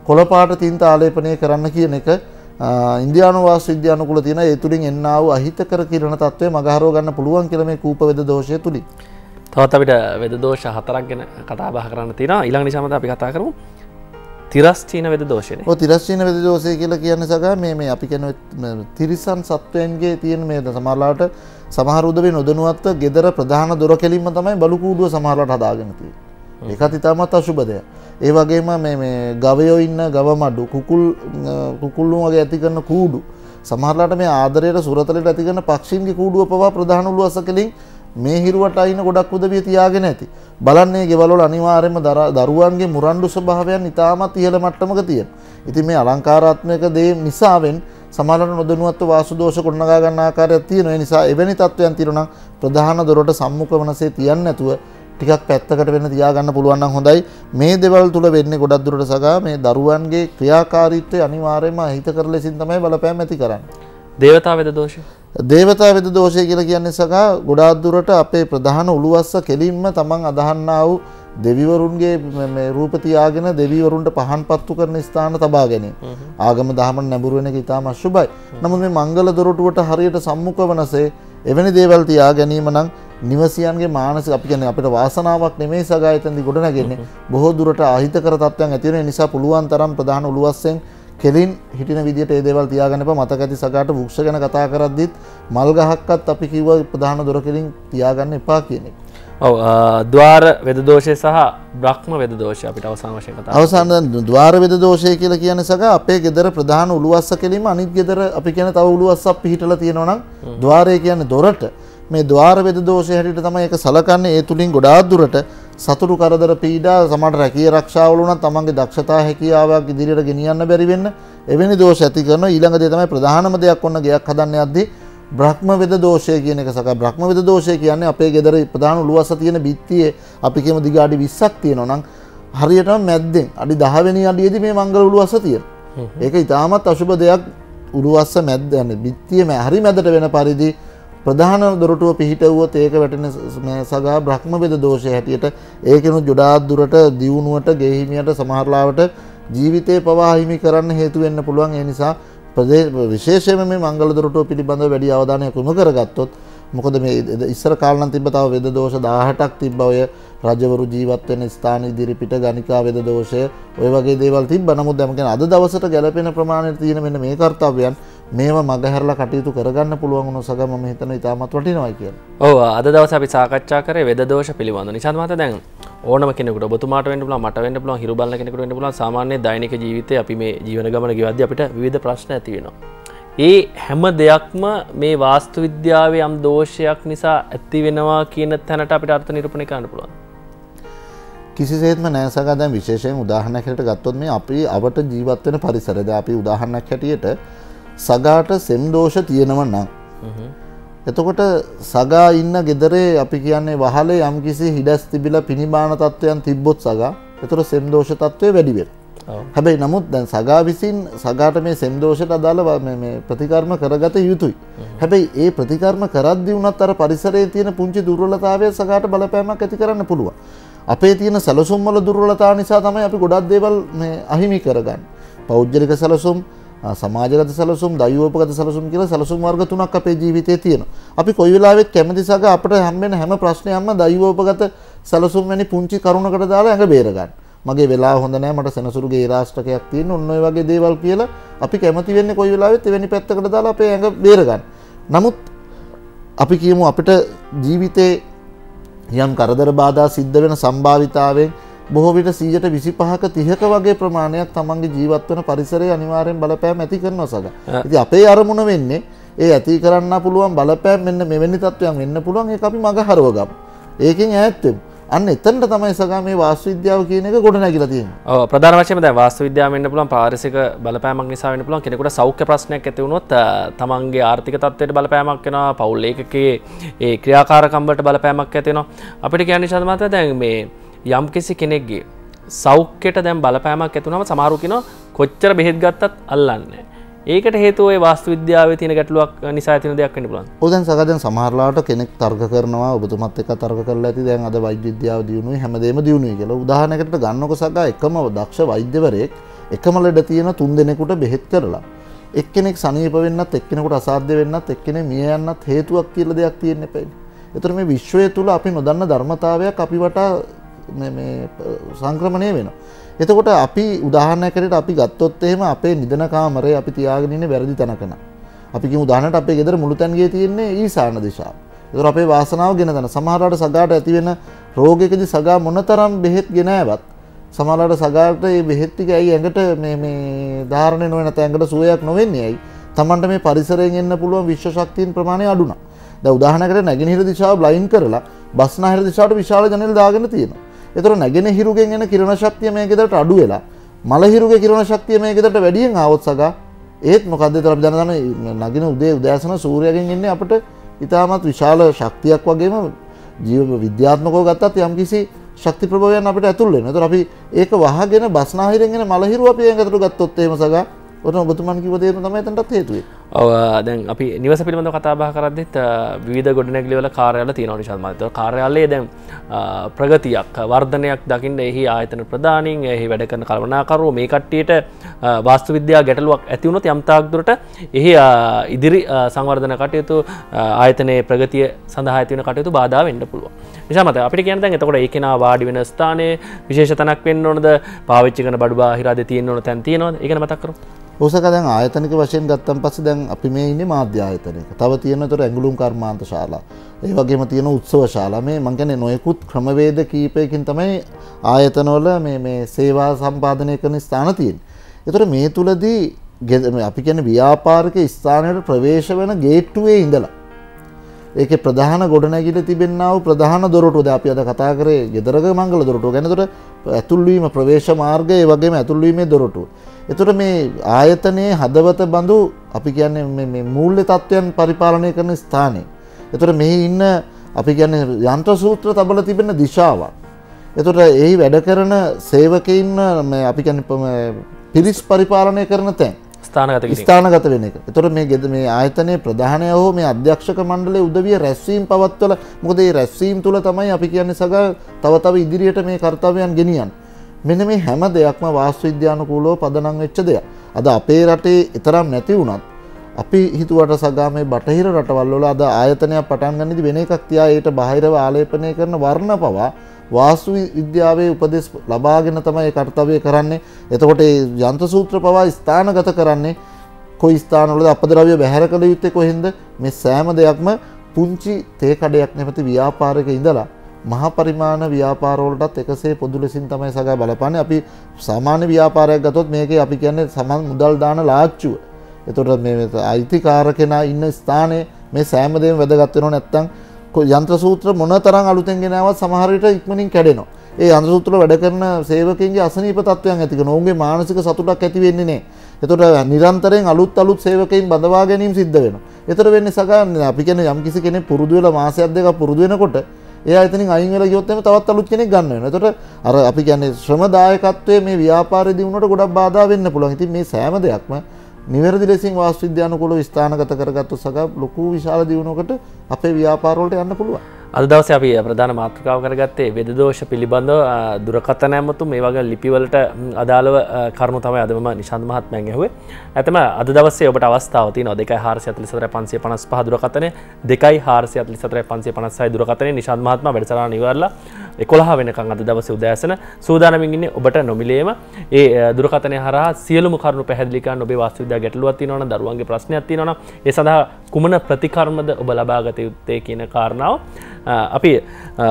Speaker 5: කොළපාට තීන්ත ආලේපනය කරන්න කියන එක ඉන්දියානු වාස්තු විද්‍යානුකූල තියෙන ඒ තුලින් එන්නා වූ අහිතකර කිරණ තත්ත්වය මගහරව ගන්න පුළුවන් කියලා මේ කූප වේද දෝෂය තුලින්.
Speaker 1: තවත් අපිට වේද දෝෂ 4ක් ගැන කතා බහ කරන්න තියෙනවා. ඊළඟ නිසාමද අපි කතා කරමු තිරස්චීන වේද දෝෂයනේ.
Speaker 5: ඔය තිරස්චීන වේද දෝෂය කියලා කියන්නේ සගා මේ අපි කියන තිරිසන් සත්වයන්ගේ තියෙන මේ සමහරලාට සමහර උදවිය නොදැනුවත්ව gedara ප්‍රධාන දොර කෙලින්ම තමයි බලු කූඩුව සමහරලාට හදාගෙන තියෙන්නේ. ඒකත් ඉතාමත් අශුභ දෙයක්. ඒ වගේම මේ ගවයෝ ඉන්න ගව මඩු කුකුල්ලුන් වගේ ඇති කරන කූඩු සමහරලාට මේ ආදරයට සුරතලයට ඇති කරන පක්ෂීන්ගේ කූඩුව පවා ප්‍රධාන උළුවස්ස කෙලින් මේ හිරුවට අයින ගොඩක් උදවිය තියාගෙන ඇති. බලන්නේ ගෙවල් වල අනිවාර්යයෙන්ම දරුවන්ගේ මුරණ්ඩු ස්වභාවයන් ඉතාමත් ඉහළ මට්ටමක තියෙනවා. ඉතින් මේ අලංකාරාත්මක දේ නිසාවෙන් සමහරවිට නොදැනුවත්ව වාසු දෝෂ ගොඩනගා ගන්න ආකාරයක් තියෙනවා. ඒ නිසා එවැනි තත්වයන් තියෙනවා නම් ප්‍රධාන දොරට සම්මුඛ වනසේ තියන්නේ නැතුව ටිකක් පැත්තකට වෙන්න තියාගන්න පුළුවන් නම් හොඳයි. මේ දේවල් තුල වෙන්නේ ගොඩක් දුරට සගා මේ දරුවන්ගේ ක්‍රියාකාරීත්වය අනිවාර්යයෙන්ම අහිතකර ලෙසින් තමයි බලපෑම් ඇති කරන්නේ.
Speaker 1: දේවතා වේද දෝෂය.
Speaker 5: දේවතා වේද දෝෂය කියලා කියන්නේ සගා ගොඩාක් දුරට අපේ ප්‍රධාන උළුවස්ස කෙලින්ම තමන් අදහන්නා වූ දෙවිවරුන්ගේ මේ රූප තියාගෙන දෙවිවරුන්ට පහන් පත්තු කරන ස්ථාන තබා ගැනීම. ආගම දහම නැඹුරු වෙන එක ඉතාම අශුභයි. නමුත් මේ මංගල දොරටුවට හරියට සම්මුඛ වනසේ එවැනි දේවල් තියා ගැනීම නම් නිවසියන්ගේ මානසික අපි කියන්නේ අපිට වාසනාවක් නෙමෙයි සගා එතනදී ගොඩ නැගෙන්නේ. බොහෝ දුරට අහිතකර තත්ත්වයන් ඇති වෙන නිසා පුළුවන් තරම් ප්‍රධාන උළුවස්සෙන් කෙලින් හිටින විදියට ඒ දේවල් තියාගන්න එපා. මතක ඇති සගාට වෘක්ෂ ගැන කතා කරද්දිත් මල් ගහක්වත් අපි කිව්වා ප්‍රධාන දොර කෙලින් තියාගන්න එපා කියන එක.
Speaker 1: ඔව් ద్వාර වේද දෝෂය සහ බ්‍රහ්ම වේද දෝෂය අපිට අවසාන වශයෙන් කතා කරමු.
Speaker 5: අවසාන ద్వාර වේද දෝෂය කියලා කියන්නේ සගා අපේ ගෙදර ප්‍රධාන උළුවස්ස කෙලින්ම අනිත් ගෙදර අපි කියන තව උළුවස්සක් පිහිටලා තියෙනවා නම් ద్వාරය කියන්නේ දොරට මේ ద్వාර වේද දෝෂය හැටියට තමයි ඒක සලකන්නේ. ඒ තුලින් ගොඩාක් දුරට සතුරු කරදර පීඩා සමහර රැකිය ආරක්ෂාවල උනත් තමන්ගේ දක්ෂතා හැකියාවක් ඉදිරියට ගෙනියන්න බැරි වෙන්න එවැනි දෝෂ ඇති කරන ඊළඟ දේ තමයි ප්‍රධානම දෙයක් ඔන්න ගයක් හදන්න යද්දී බ්‍රහ්ම වේද දෝෂය කියන එක සකයි. බ්‍රහ්ම වේද දෝෂය කියන්නේ අපේ ගෙදර ප්‍රධාන උළුවස්ස තියෙන බිත්තියේ අපි කියමු දිග අඩි 20ක් තියෙනවා නම් හරියටම මැද්දෙන් අඩි 10 වෙනි අඩියේදී මේ මංගල උළුවස්ස තියෙනවා. ඒක ඊටාමත් අශුභ දෙයක්. උළුවස්ස මැද්ද යන්නේ බිත්තියේ හරි මැදට වෙන පරිදි ප්‍රධාන දොරටුව පිහිටවුවොත් ඒක වැටෙන මේ සගා බ්‍රහ්ම වේද දෝෂය හැටියට ඒකෙනුත් ගොඩාක් දුරට දියුණුවට ගෙහිමියට සමහරලාවට ජීවිතේ පවා හිමි කරන්න හේතු වෙන්න පුළුවන්. ඒ නිසා විශේෂයෙන්ම මේ මංගල දොරටුව පිළිබඳව වැඩි අවධානයක් යොමු කරගත්තොත් මොකද මේ ඉස්සර කාලේ නම් තිබ්බ තව වේද දෝෂ 18ක් තිබ්බ ඔය රජවරු ජීවත් වෙන ස්ථාන ඉදිරිපිට ගණිකා වේද දෝෂය ඔය වගේ දේවල් තිබ්බ. නමුත් දැන් කියන්නේ අද දවසට ගැලපෙන ප්‍රමාණයට තියෙන මෙන්න මේ කාර්යයන් මේවා මගහැරලා කටයුතු කරගන්න පුළුවන් වුණොත් සග මම හිතනවා ඉතාමත් වටිනවයි කියලා.
Speaker 1: ඔව් අද දවසේ අපි සාකච්ඡා කරේ වේද දෝෂ පිළිබඳව. නිසාද මහත්තයා දැන් ඕනම කෙනෙකුට ඔබතුමාට වෙන්න පුළුවන් මට වෙන්න පුළුවන් හිරු බලන කෙනෙකුට වෙන්න පුළුවන් සාමාන්‍ය දෛනික ජීවිතේ අපි මේ ජීවන ගමන ගෙවද්දී අපිට විවිධ ප්‍රශ්න ඇති වෙනවා. ඒ හැම දෙයක්ම මේ වාස්තු විද්‍යාවේ යම් දෝෂයක් නිසා ඇති වෙනවා කියන තැනට අපිට අර්ථ නිරූපණය කරන්න පුළුවන්.
Speaker 5: කිසිසේත්ම නෑ සගා. දැන් විශේෂයෙන් උදාහරණයක් හැටියට ගත්තොත් මේ අපි අවට ජීවත් වෙන පරිසරය. දැන් අපි උදාහරණයක් හැටියට සගාට සෙම් දෝෂ තියෙනවා නම් එතකොට සගා ඉන්න ගෙදරේ අපි කියන්නේ වහලේ යම්කිසි හිඩස් තිබිලා පිනිබාන තත්වයන් තිබ්බොත් සගා එතකොට සෙම් දෝෂ තත්වය වැඩි වෙනවා. හැබැයි නමුත් දැන් සගා විසින් සගාට මේ සෙම් දෝෂයට අදාළ මේ ප්‍රතිකර්ම කරගත යුතුයි. හැබැයි ඒ ප්‍රතිකර්ම කරද්දී වුණත් අර පරිසරයේ තියෙන පුංචි දුර්වලතාවය සගාට බලපෑමක් ඇති කරන්න පුළුවන්. අපේ තියෙන සැලසුම් වල දුර්වලතාව නිසා තමයි අපි ගොඩක් දේවල් මේ අහිමි කරගන්නේ. පෞද්ගලික සැලසුම්, සමාජගත සැලසුම්, දෛවෝපගත සැලසුම් කියලා සැලසුම් වර්ග තුනක් අපේ ජීවිතයේ තියෙනවා. අපි කොයි වෙලාවෙත් කැමති සග අපිට හම්බෙන හැම ප්‍රශ්නයක්ම දෛවෝපගත සැලසුම් වැනි පුංචි කරුණකට දාලා ඇඟ බේර ගන්න. මගේ වෙලාව හොඳ නැහැ, මට සෙනසුරුගේ රාෂ්ටකයක් තියෙන ඔන්න ඔය වගේ දේවල් කියලා අපි කැමති වෙන්නේ කොයි වෙලාවෙත් එවැනි පැත්තකට දාලා අපේ ඇඟ බේර ගන්න. නමුත් අපි කියමු අපිට ජීවිතේ යම් කරදර බාධා සිද්ධ වෙන සම්භාවිතාවෙන් බොහෝ විට 125ක 30ක වගේ ප්‍රමාණයක් තමන්ගේ ජීවත් වෙන පරිසරයේ අනිවාර්යෙන් බලපෑම් ඇති කරනවා සග. ඉතින් අපේ අරමුණ වෙන්නේ ඒ ඇති කරන්න පුළුවන් බලපෑම් මෙන්න මෙවැනි තත්වයන් වෙන්න පුළුවන් ඒක අපි මග හරව ගමු. ඒකෙන් ඈත් වෙමු. අන්න එතනට තමයි සගා මේ වාස්තු විද්‍යාව කියන එක ගොඩ නැගිලා තියෙන්නේ.
Speaker 1: ඔව් ප්‍රධාන වශයෙන්ම දැන් වාස්තු විද්‍යාවෙන් වෙන්න පුළුවන් පාරිසරික බලපෑමක් නිසා වෙන්න පුළුවන් කෙනෙකුට සෞඛ්‍ය ප්‍රශ්නයක් ඇති වුණොත් තමන්ගේ ආර්ථික තත්ත්වයට බලපෑමක් වෙනවා පවුල් ඒකකයේ ඒ ක්‍රියාකාරකම් වලට බලපෑමක් ඇති වෙනවා අපිට කියන්නේ ශාන්ත මහත්තයා දැන් මේ යම්කිසි කෙනෙක්ගේ සෞඛ්‍යයට දැන් බලපෑමක් ඇති වුණාම සමහරු කියනවා කොච්චර බෙහෙත් ගත්තත් අල්ලන්නේ ඒකට හේතුව ඒ වාස්තු විද්‍යාවේ තියෙන ගැටලුවක් නිසා ඇති වෙන දෙයක් වෙන්න පුළුවන්.
Speaker 5: ඔව් දැන් සගා දැන් සමහරලාට කෙනෙක් තර්ක කරනවා ඔබතුමත් එක්ක තර්ක කරලා ඇති දැන් අද වෛද්‍ය විද්‍යාව දියුණුවයි හැමදේම දියුණුවයි කියලා. උදාහරණයකට ගන්නකො සගා එකම දක්ෂ වෛද්‍යවරයෙක් එකම ලෙඩ තියෙන 3 දෙනෙකුට බෙහෙත් කරලා එක්කෙනෙක් සනීප වෙන්නත් එක්කෙනෙකුට අසාධ්‍ය වෙන්නත් එක්කෙනෙක් මිය යන්නත් හේතුවක් කියලා දෙයක් තියෙන්න එපා. ඒතර මේ විශ්වය තුල අපි නොදන්න ධර්මතාවයක් අපි වටා මේ සංක්‍රමණය වෙනවා. එතකොට අපි උදාහරණයකට අපි ගත්තොත් එහෙම අපේ නිදන කාමරේ අපි තියාගෙන ඉන්නේ වැරදි තැනක න ะ. අපි කියමු උදාහරණයක් අපේ ගෙදර මුළු තැන් ගියේ තියෙන්නේ ඊසාන දිශාව. ඒතර අපේ වාසනාව ගෙන තැන. සමහරවිට සගාට ඇති වෙන රෝගයකදී සගා මොනතරම් බෙහෙත් ගෙන ආවත් සමහරවිට සගාට මේ බෙහෙත් ටික ඇයි ඇඟට මේ ධාරණය නොවන නැත්නම් ඇඟට සුවයක් නොවෙන්නේ ඇයි? Tamanට මේ පරිසරයෙන් එන්න පුළුවන් විශ්ව ශක්තියින් ප්‍රමාණය අඩු නා. දැන් උදාහරණයකට නැගෙනහිර දිශාව බ්ලයින්ඩ් කරලා බස්නාහිර දිශාවට විශාල ජනෙල් දාගෙන තියෙනවා. ඒතර නැගෙනහිරුගෙන් එන කිරණ ශක්තිය මේ ගෙදරට අඩු වෙලා මලහිරුගේ කිරණ ශක්තිය මේ ගෙදරට වැඩියෙන් ආවොත් සගා ඒත් මොකද්ද ඒතර අපි දැනගන්න නගින උදෑසන සූර්යයෙන් එන්නේ අපිට ඉතාමත් විශාල ශක්තියක් වගේම ජීව විද්‍යාත්මකව ගත්තත් යම්කිසි ශක්ති ප්‍රභවයන් අපිට ඇතුල් වෙනවා. ඒතර අපි ඒක වහගෙන බස්නාහිරෙන් එන මලහිරුව අපි එකට ගත්තොත් එහෙම සගා ඔතන ඔබතුමන් කිව්ව දේ තමයි එතනටත් හේතු වෙන්නේ.
Speaker 1: ඔව් දැන් අපි නිවස පිළිබඳව කතා බහ කරද්දිත් විවිධ ගොඩනැගිලි වල කාර්යාල තියෙනවා නිශාන්ත මහත්තයා. කාර්යාලයේ දැන් ප්‍රගතියක් වර්ධනයක් දකින්න එහි ආයතන ප්‍රධානීන් එහි වැඩ කරන කළමනාකරුවෝ මේ කට්ටියට වාස්තු විද්‍යා ගැටලුවක් ඇති වුණොත් යම් තාක් දුරට එහි ඉදිරි සංවර්ධන කටයුතු ආයතනයේ ප්‍රගතිය සඳහා ඇති වෙන කටයුතු බාධා වෙන්න පුළුවන්. නිශාන්ත මහත්තයා අපිට කියන්න දැන් එතකොට ඒ කෙනා වාඩි වෙන ස්ථානයේ විශේෂ තැනක් වෙන්න ඕනද? පාවිච්චි කරන බඩු බාහිර ආදී තියෙන්න ඕන තැන් තියෙනවද? ඒක ගැන මතක් කරමු.
Speaker 5: ඔසක දැන් ආයතනික වශයෙන් ගත්තන් පස්සේ දැන් අපි මේ ඉන්නේ මාධ්‍ය ආයතනයක. තව තියෙනතර ඇඟලුම් කර්මාන්ත ශාලා. ඒ වගේම තියෙන උත්සව ශාලා. මේ මං කියන්නේ නොයෙකුත් ක්‍රමවේද කීපයකින් තමයි ආයතනවල මේ සේවා සම්පාදනය කරන ස්ථාන තියෙන්නේ. ඒතර මේ තුලදී අපි කියන්නේ ව්‍යාපාරික ස්ථානවලට ප්‍රවේශ වෙන ගේට්ටුවේ ඉඳලා ඒකේ ප්‍රධාන ගොඩනැගිලි තිබෙනා වූ ප්‍රධාන දොරටුව දැන් අපි අද කතා කරේ ගෙදරක මංගල දොරටුව ගැන. ඒතර ඇතුල් වීම ප්‍රවේශ මාර්ගය ඒ වගේම ඇතුල් වීමේ දොරටුව. එතකොට මේ ආයතනයේ හදවත බඳු අපි කියන්නේ මේ මූල්‍ය තත්වයන් පරිපාලනය කරන ස්ථානය. එතකොට මෙහි ඉන්න අපි කියන්නේ යන්ත්‍ර සූත්‍ර තබල තිබෙන දිශාවක්. එතකොට එහි වැඩ කරන සේවකයින් මේ අපි කියන්නේ පිරිස් පරිපාලනය කරන තැන් ස්ථානගත වෙන එක. එතකොට මේ ආයතනයේ ප්‍රධානය හෝ මේ අධ්‍යක්ෂක මණ්ඩලයේ උදවිය රැස්වීම පවත්වලා මොකද මේ රැස්වීම තුල තමයි අපි කියන්නේ සගා තව ඉදිරියට මේ කාර්යයන් ගෙනියන්නේ. මෙන්න මේ හැම දෙයක්ම වාස්තු විද්‍යානුකූලව පදනම් වෙච්ච දෙයක්. අද අපේ රටේ තරම් නැති වුණත් අපි හිතුවට සගා මේ බටහිර රටවල් වල අද ආයතනයක් පටන් ගන්නදී වෙන එකක් තියා ඒට බාහිරව ආලේපනය කරන වර්ණ පවා වාස්තු විද්‍යාවේ උපදෙස් ලබාගෙන තමයි ඒ කාර්යය කරන්නේ. එතකොට මේ යන්ත්‍ර සූත්‍ර පවා ස්ථානගත කරන්නේ කොයි ස්ථානවලද අපද්‍රව්‍ය බැහැර කළ යුත්තේ කොහෙන්ද? මේ සෑම දෙයක්ම පුංචි තේ කඩයක් නැමැති ව්‍යාපාරයක ඉඳලා මහා පරිමාණ ව්‍යාපාරවලටත් එකසේ පොදු ලෙසින් තමයි සගා බලපන්නේ. අපි සාමාන්‍ය ව්‍යාපාරයක් ගත්තොත් මේකේ අපි කියන්නේ සමන් මුදල් දාන ලාච්චුව. එතකොට මේ අයිතිකාරකෙනා ඉන්න ස්ථානයේ මේ සෑම දෙයක්ම වැදගත් වෙනව නැත්නම් යන්ත්‍ර සූත්‍ර මොනතරම් අලුතෙන් ගෙනාවත් සමහර විට ඉක්මනින් කැඩෙනවා. ඒ යන්ත්‍ර සූත්‍ර වැඩ කරන සේවකයන්ගේ අසනීප තත්වයන් ඇති කරනවා. ඔවුන්ගේ මානසික සතුටක් ඇති වෙන්නේ නැහැ. එතකොට නිරන්තරයෙන් අලුත් සේවකයන් බඳවා ගැනීම සිද්ධ වෙනවා. ඒතර වෙන්නේ සගා අපි කියන්නේ යම් කිසි කෙනෙක් පුරුදු වෙලා මාසයක් දෙකක් පුරුදු වෙනකොට එයා එතනින් අයින් වෙලා ගියොත් එimhe තවත් අලුත් කෙනෙක් ගන්න වෙනවා. එතකොට අර අපි කියන්නේ ශ්‍රමදායකත්වයේ මේ ව්‍යාපාරයේදී වුණාට ගොඩක් බාධා වෙන්න පුළුවන්. ඉතින් මේ සෑම දෙයක්ම නිවැරදි ලෙසින් වාස්තු විද්‍යානුකූලව ස්ථානගත කරගත්තොත් සගා ලොකු විශාල දියුණුවකට අපේ ව්‍යාපාර වලට යන්න පුළුවන්.
Speaker 1: අද දවසේ අපි ප්‍රධාන මාතෘකාව කරගත්තේ වෙද දෝෂ පිළිබඳව දුරකථන ඇමතුම් මේ වගේ ලිපිවලට අදාළව කරුණු තමයි අද මම නිශාන්ත මහත්මයන් ඇහුවේ. ඇත්තම අද දවසේ ඔබට අවස්ථාව තියෙනවා 2444 දුරකථනය 2444 දුරකථනයේ නිශාන්ත මහත්මයා වැඩසටහන ඉවරලා 11 වෙනකන් අද දවසේ උදෑසන සූදානම්ින් ඉන්නේ ඔබට නොමිලේම ඒ දුරකථනය හරහා සියලුම කරුණු පැහැදිලි කරන්න ඔබේ වාස්තු විද්‍යා ගැටලුවක් තියෙනවා නම් දරුවන්ගේ ප්‍රශ්නයක් තියෙනවා නම් ඒ සඳහා කුමන ප්‍රතිකර්මද ඔබ ලබාගත යුත්තේ කියන කාරණාව අපි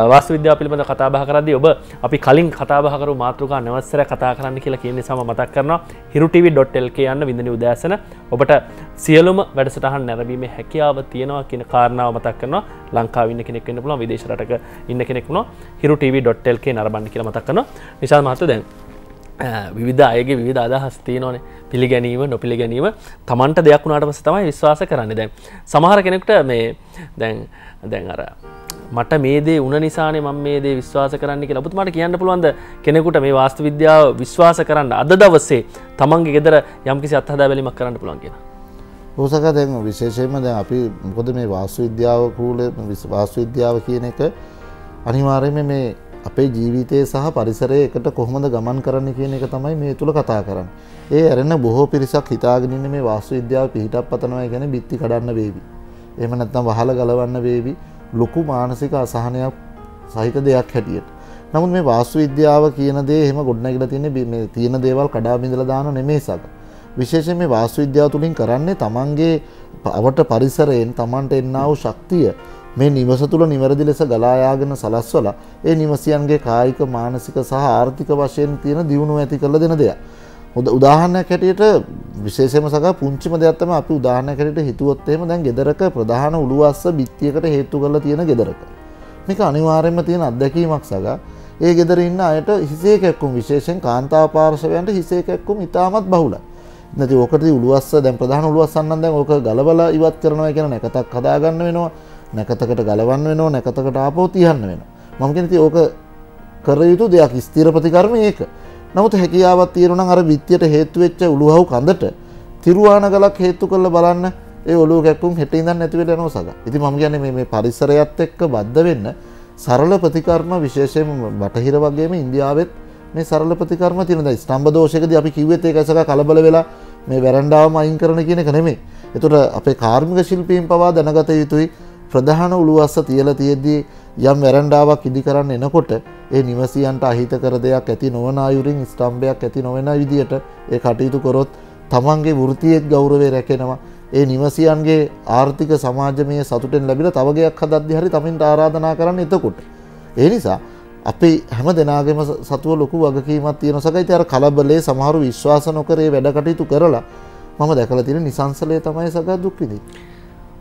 Speaker 1: වාස්තු විද්‍යාව පිළිබඳව කතා බහ කරද්දී ඔබ අපි කලින් කතා බහ කරු මාතෘකා නැවසර කතා කරන්න කියලා කියන නිසාම මතක් කරනවා hirutv.lk යන්න වින්දනි උදෑසන ඔබට සියලුම වැඩසටහන් නැරඹීමේ හැකියාව තියෙනවා කියන කාරණාව මතක් කරනවා ලංකාවේ ඉන්න කෙනෙක් වෙන්න පුළුවන් විදේශ රටක ඉන්න කෙනෙක් වුණා hirutv.lk නරඹන්න කියලා මතක් කරනවා නිශාන්ත මහත්තයෝ දැන් විවිධ අයගේ විවිධ අදහස් තියෙනවානේ පිළිගැනීම නොපිළිගැනීම Tamanට දෙයක් වුණාට පස්සේ තමයි විශ්වාස කරන්නේ දැන් සමහර කෙනෙකුට මේ දැන් අර මට මේ දේ උන නිසානේ මම මේ දේ විශ්වාස කරන්න කියලා ඔබතුමාට කියන්න පුළුවන්ද කෙනෙකුට මේ වාස්තු විද්‍යාව විශ්වාස කරන්න අද දවසේ තමන්ගේ ගෙදර යම්කිසි අත්හදා බැලීමක් කරන්න පුළුවන් කියලා.
Speaker 5: ඕසක දැන් විශේෂයෙන්ම දැන් අපි මොකද මේ වාස්තු විද්‍යාව වාස්තු විද්‍යාව කියන එක අනිවාර්යයෙන්ම මේ අපේ ජීවිතය සහ පරිසරය එකට කොහොමද ගමන් කරන්නේ කියන එක තමයි මේ තුල කතා කරන්නේ. ඒ ඇරෙන බොහෝ පිරිසක් හිතාගෙන ඉන්නේ මේ වාස්තු විද්‍යාව පිළිහිටක් පතනවා කියන්නේ බිත්ති කඩන්න වේවි. එහෙම නැත්නම් වහල ගලවන්න වේවි. ලොකු මානසික අසහනයක් සහිත දෙයක් හැටියට. නමුත් මේ වාස්තු විද්‍යාව කියන දේ එහෙම ගොඩනැගිලා තියෙන්නේ මේ තියෙන දේවල් කඩා බිඳලා දාන නෙමෙයි සක. විශේෂයෙන් මේ වාස්තු විද්‍යාව තුලින් කරන්නේ තමන්ගේ අවට පරිසරයෙන් තමන්ට එන්නා වූ ශක්තිය මේ නිවස තුල නිවැරදි ලෙස ගලා යාගෙන සලස්වලා ඒ නිවසියන්ගේ කායික මානසික සහ ආර්ථික වශයෙන් තියෙන දියුණුව ඇති කරලා දෙන දෙයක්. උදාහරණයක් හැටියට විශේෂයෙන්ම සක පුංචිම දෙයක් තමයි අපි උදාහරණයක් හැටියට හිතුවොත් එහෙම දැන් ගෙදරක ප්‍රධාන උළුවස්ස බිත්තියකට හේතු කරලා තියෙන ගෙදරක. මේක අනිවාර්යයෙන්ම තියෙන අත්දැකීමක් සක. ඒ ගෙදර ඉන්න අයට හිසේ කැක්කුම් විශේෂයෙන් කාන්තාව පාර්ශවයන්ට හිසේ කැක්කුම් ඉතාමත් බහුලයි. නැති ඕකටදී උළුවස්ස දැන් ප්‍රධාන උළුවස්සන් නම් දැන් ඕක ගලවලා ඉවත් කරනවා කියන නැකතක් හදාගන්න වෙනවා. නැකතකට ගලවන්න වෙනවා නැකතකට ආපහු තියන්න වෙනවා. මම කියන්නේ ඕක කර යුතු දෙයක් ස්ථිර ප්‍රතිකර්ම ඒක. නමුත් හැකියාවක් තියෙනවා නම් අර විත්තියට හේතු වෙච්ච උළුහව් කඳට තිරුවාන ගලක් හේතු කරලා බලන්න ඒ ඔළුව කැක්කුම් හෙට ඉඳන් නැති වෙලා යනවා සග. ඉතින් මම කියන්නේ මේ පරිසරයත් එක්ක බද්ධ වෙන්න සරල ප්‍රතිකර්ම විශේෂයෙන්ම බටහිර වගේම ඉන්දියාවෙත් මේ සරල ප්‍රතිකර්ම තියෙන. දැන් ස්තම්භ දෝෂයකදී අපි කිව්වෙත් ඒක ඇසක කලබල වෙලා මේ වැරන්ඩාවම අයින් කරන කියන එක නෙමෙයි. ඒතකොට අපේ කාර්මික ශිල්පීන් පවා දැනගත යුතුයි ප්‍රධාන උළුවස්ස තියලා තියෙද්දී යම් වැරන්ඩාවක් ඉදි කරන්න එනකොට ඒ නිවසියන්ට අහිතකර දෙයක් ඇති නොවන අයුරින් ස්තම්භයක් ඇති නොවන විදියට ඒ කටයුතු කරොත් තමන්ගේ වෘත්තියේ ගෞරවය රැකෙනවා. ඒ නිවසියන්ගේ ආර්ථික සමාජමය සතුටෙන් ලැබිලා තව ගයක් හදද්දී හරි තමන්ට ආරාධනා කරන්න එතකොට. ඒ නිසා අපි හැම දෙනාගේම සතුව ලොකු වගකීමක් තියෙනවා. සකයිති අර කලබලේ සමහරු විශ්වාස නොකර ඒ වැඩ කටයුතු කරලා මම දැකලා තියෙන නිසංසලයේ තමයි සගා දුක් විඳින්නේ.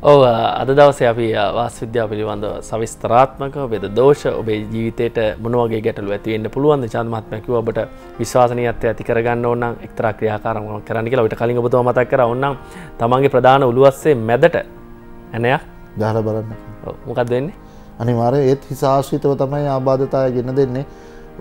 Speaker 1: ඔව් අද දවසේ අපි වාස්තු විද්‍යාව පිළිබඳව සවිස්තරාත්මකව වේද දෝෂ ඔබේ ජීවිතේට මොන වගේ ගැටලු ඇති වෙන්න පුළුවන්ද චන්ද මහත්මයා කිව්වා ඔබට විශ්වාසනීයත්වය ඇති කරගන්න ඕන නම් එක්තරා ක්‍රියාකාරකමක් කරන්න කියලා. ඔබට කලින් ඔබතුමා මතක් කරා ඕනනම් තමන්ගේ ප්‍රධාන උළුවස්සේ මැදට ඇනයක්
Speaker 5: දාලා බලන්න.
Speaker 1: ඔව් මොකක්ද වෙන්නේ?
Speaker 5: අනිවාර්යයෙන් ඒත් හිස ආශ්‍රිතව තමයි ආබාධතාවය ගෙන දෙන්නේ.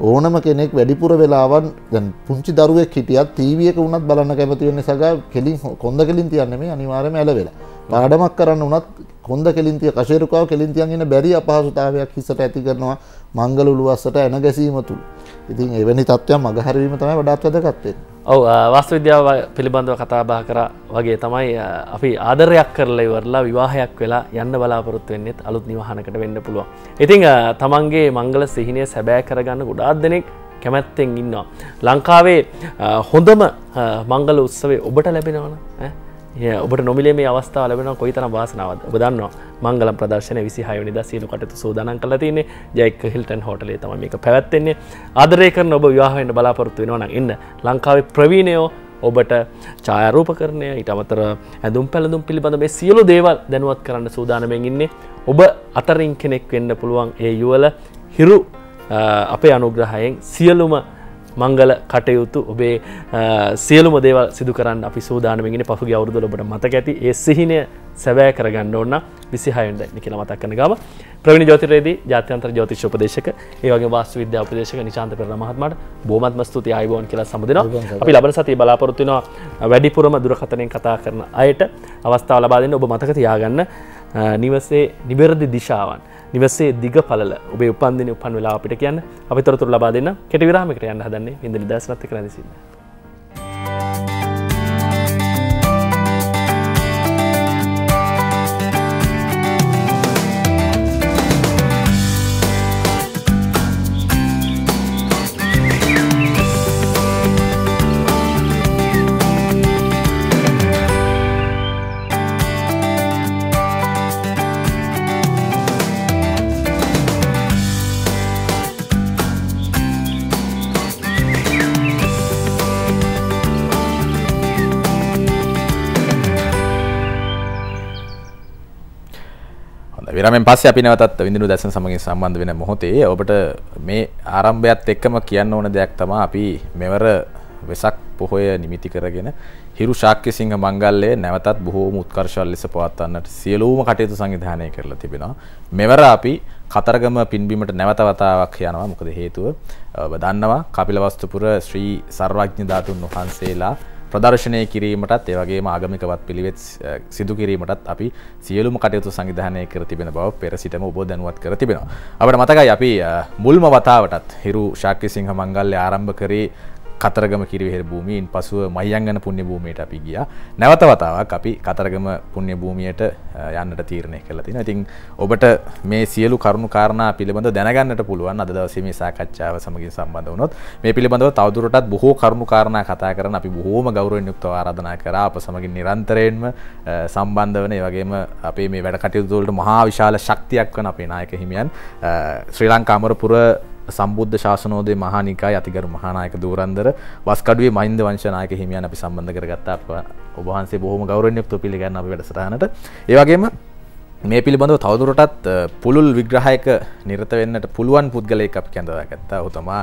Speaker 5: ඕනම කෙනෙක් වැඩිපුර වෙලාවන් දැන් පුංචි දරුවෙක් හිටියත් ටීවී එක වුණත් බලන්න කැමති වෙන්නේ සගා කෙලින් කොන්ද කෙලින් තියන්නේ මේ අනිවාර්යයෙන්ම ඇලවෙලා. පාඩමක් කරන්න උනත් කොන්ද කෙලින් තිය කෂේරුකාව කෙලින් තියන් ඉන්න බැරි අපහසුතාවයක් හිසට ඇති කරනවා මංගල උළුවස්සට එන ගැසීම තුල. ඉතින් එවැනි තත්ත්වයන් මගහැරවීම තමයි වඩාත් වැදගත් වෙන්නේ.
Speaker 1: ඔව් වාස්තු විද්‍යාව පිළිබඳව කතා බහ කරා වගේ තමයි අපි ආදරයක් කරලා ඉවරලා විවාහයක් වෙලා යන්න බලාපොරොත්තු වෙන්නේත් අලුත් නිවහනකට වෙන්න පුළුවන්. ඉතින් තමන්ගේ මංගල සිහිනය සැබෑ කරගන්න ගොඩාක් දෙනෙක් කැමැත්තෙන් ඉන්නවා. ලංකාවේ හොඳම මංගල උත්සවයේ ඔබට ලැබෙනවනේ ඔබට නොමිලේ මේ අවස්ථාව ලැබෙනවා කොයිතරම් වාසනාවක්ද. ඔබ දන්නවා මංගලම් ප්‍රදර්ශනය 26 වෙනිදා සියලු කටයුතු සූදානම් කරලා තියෙන්නේ ජයක හිල්ටන් හෝටලේ තමයි මේක පැවැත්වෙන්නේ. ආදරය කරන ඔබ විවාහ වෙන්න බලාපොරොත්තු වෙනවා නම් එන්න. ලංකාවේ ප්‍රවීණයෝ ඔබට ඡායාරූපකරණය ඊට අමතර ඇඳුම් පැළඳුම් පිළිබඳ මේ සියලු දේවල් දැනුවත් කරන්න සූදානම්ෙන් ඉන්නේ. ඔබ අතරින් කෙනෙක් වෙන්න පුළුවන් ඒ යුවල හිරු අපේ අනුග්‍රහයෙන් සියලුම මංගල කටයුතු ඔබේ සියලුම දේවල් සිදු කරන්න අපි සූදානම්ෙන් ඉන්නේ. පසුගිය අවුරුද්දවල ඔබට මතක ඇති ඒ සිහිනය සැබෑ කරගන්න ඕන නම් 26 වෙනිදා කියලා මතක් කරන ගාම ප්‍රවීණ ජ්‍යොතිර්වේදී ජාත්‍යන්තර ජ්‍යොතිෂ උපදේශක ඒ වගේම වාස්තු විද්‍යා උපදේශක නිශාන්ත පෙරේරා මහත්මයාට බොහොමත්ම ස්තුතියි ආයුබෝවන් කියලා සම්බන්ධනවා. අපි ලබන සතියේ බලාපොරොත්තු වෙනවා වැඩිපුරම දුරකථනයෙන් කතා කරන අයට අවස්ථාව ලබා දෙන්න. ඔබ මතක තියාගන්න නිවසේ නිවැරදි දිශාවන් නිවසේ දිග පළල ඔබේ උපන්දිනේ උපන් වෙලාව අපිට කියන්න. අපි තොරතුරු ලබා දෙන්න. කෙටි විරාමයකට යන්න හදන්නේ. වින්දනි දාසනත් එක්ක රැඳී සිටින්න.
Speaker 7: විරාමෙන් පස්සේ අපි නැවතත් විඳිනු දැසන සමගින් සම්බන්ධ වෙන මොහොතේ ඔබට මේ ආරම්භයත් එක්කම කියන්න ඕන දෙයක් තමයි අපි මෙවර වෙසක් පොහොය නිමිති කරගෙන හිරු ශාක්‍යසිංහ මංගල්‍යය නැවතත් බොහෝම උත්කර්ෂවල් ලෙස පවත්වන්නට සියලුම කටයුතු සංවිධානය කරලා තිබෙනවා. මෙවර අපි කතරගම පින්බිමට නැවත වතාවක් යනවා. මොකද හේතුව ඔබ දන්නවා කපිලවස්තුපුර ශ්‍රී සර්වඥ ධාතුන් වහන්සේලා ප්‍රදර්ශනය කිරීමටත් ඒ වගේම ආගමිකවත් පිළිවෙත් සිදු කිරීමටත් අපි සියලුම කටයුතු සංවිධානය කර තිබෙන බව පෙර සිටම ඔබ දැනුවත් කර තිබෙනවා. අපිට මතකයි අපි මුල්ම වතාවටත් හිරු ශාක්‍යසිංහ මංගල්‍ය ආරම්භ කරේ කතරගම කිරිවෙහෙර භූමියෙන් පසුව මහියංගන පුණ්‍ය භූමියට අපි ගියා. නැවත වතාවක් අපි කතරගම පුණ්‍ය භූමියට යන්නට තීරණය කළා තියෙනවා. ඉතින් ඔබට මේ සියලු කරුණු කාරණා පිළිබඳව දැනගන්නට පුළුවන් අද දවසේ මේ සාකච්ඡාව සමගින් සම්බන්ධ වුණොත්. මේ පිළිබඳව තවදුරටත් බොහෝ කරුණු කාරණා කතා කරන අපි බොහෝම ගෞරවයෙන් යුක්තව ආරාධනා කරා අප සමගින් නිරන්තරයෙන්ම සම්බන්ධ වෙන ඒ වගේම අපේ මේ වැඩ කටයුතු වලට මහා විශාල ශක්තියක් වන අපේ නායක හිමියන් ශ්‍රී ලංකා අමරපුර සම්බුද්ධ ශාසනෝදය මහා නිකාය අතිගරු මහානායක දූරන්දර වස්කඩුවේ මහින්ද වංශ නායක හිමියන් අපි සම්බන්ධ කරගත්තා. ඔබ වහන්සේ බොහොම ගෞරවයෙන් යුක්තව පිළිගන්න අපි වැඩසටහනට. ඒ වගේම මේ පිළිබඳව තවදුරටත් පුළුල් විග්‍රහයක නිරත වෙන්නට පුළුවන් පුද්ගලයෙක් අපි කැඳවාගත්තා. ඔහු තමයි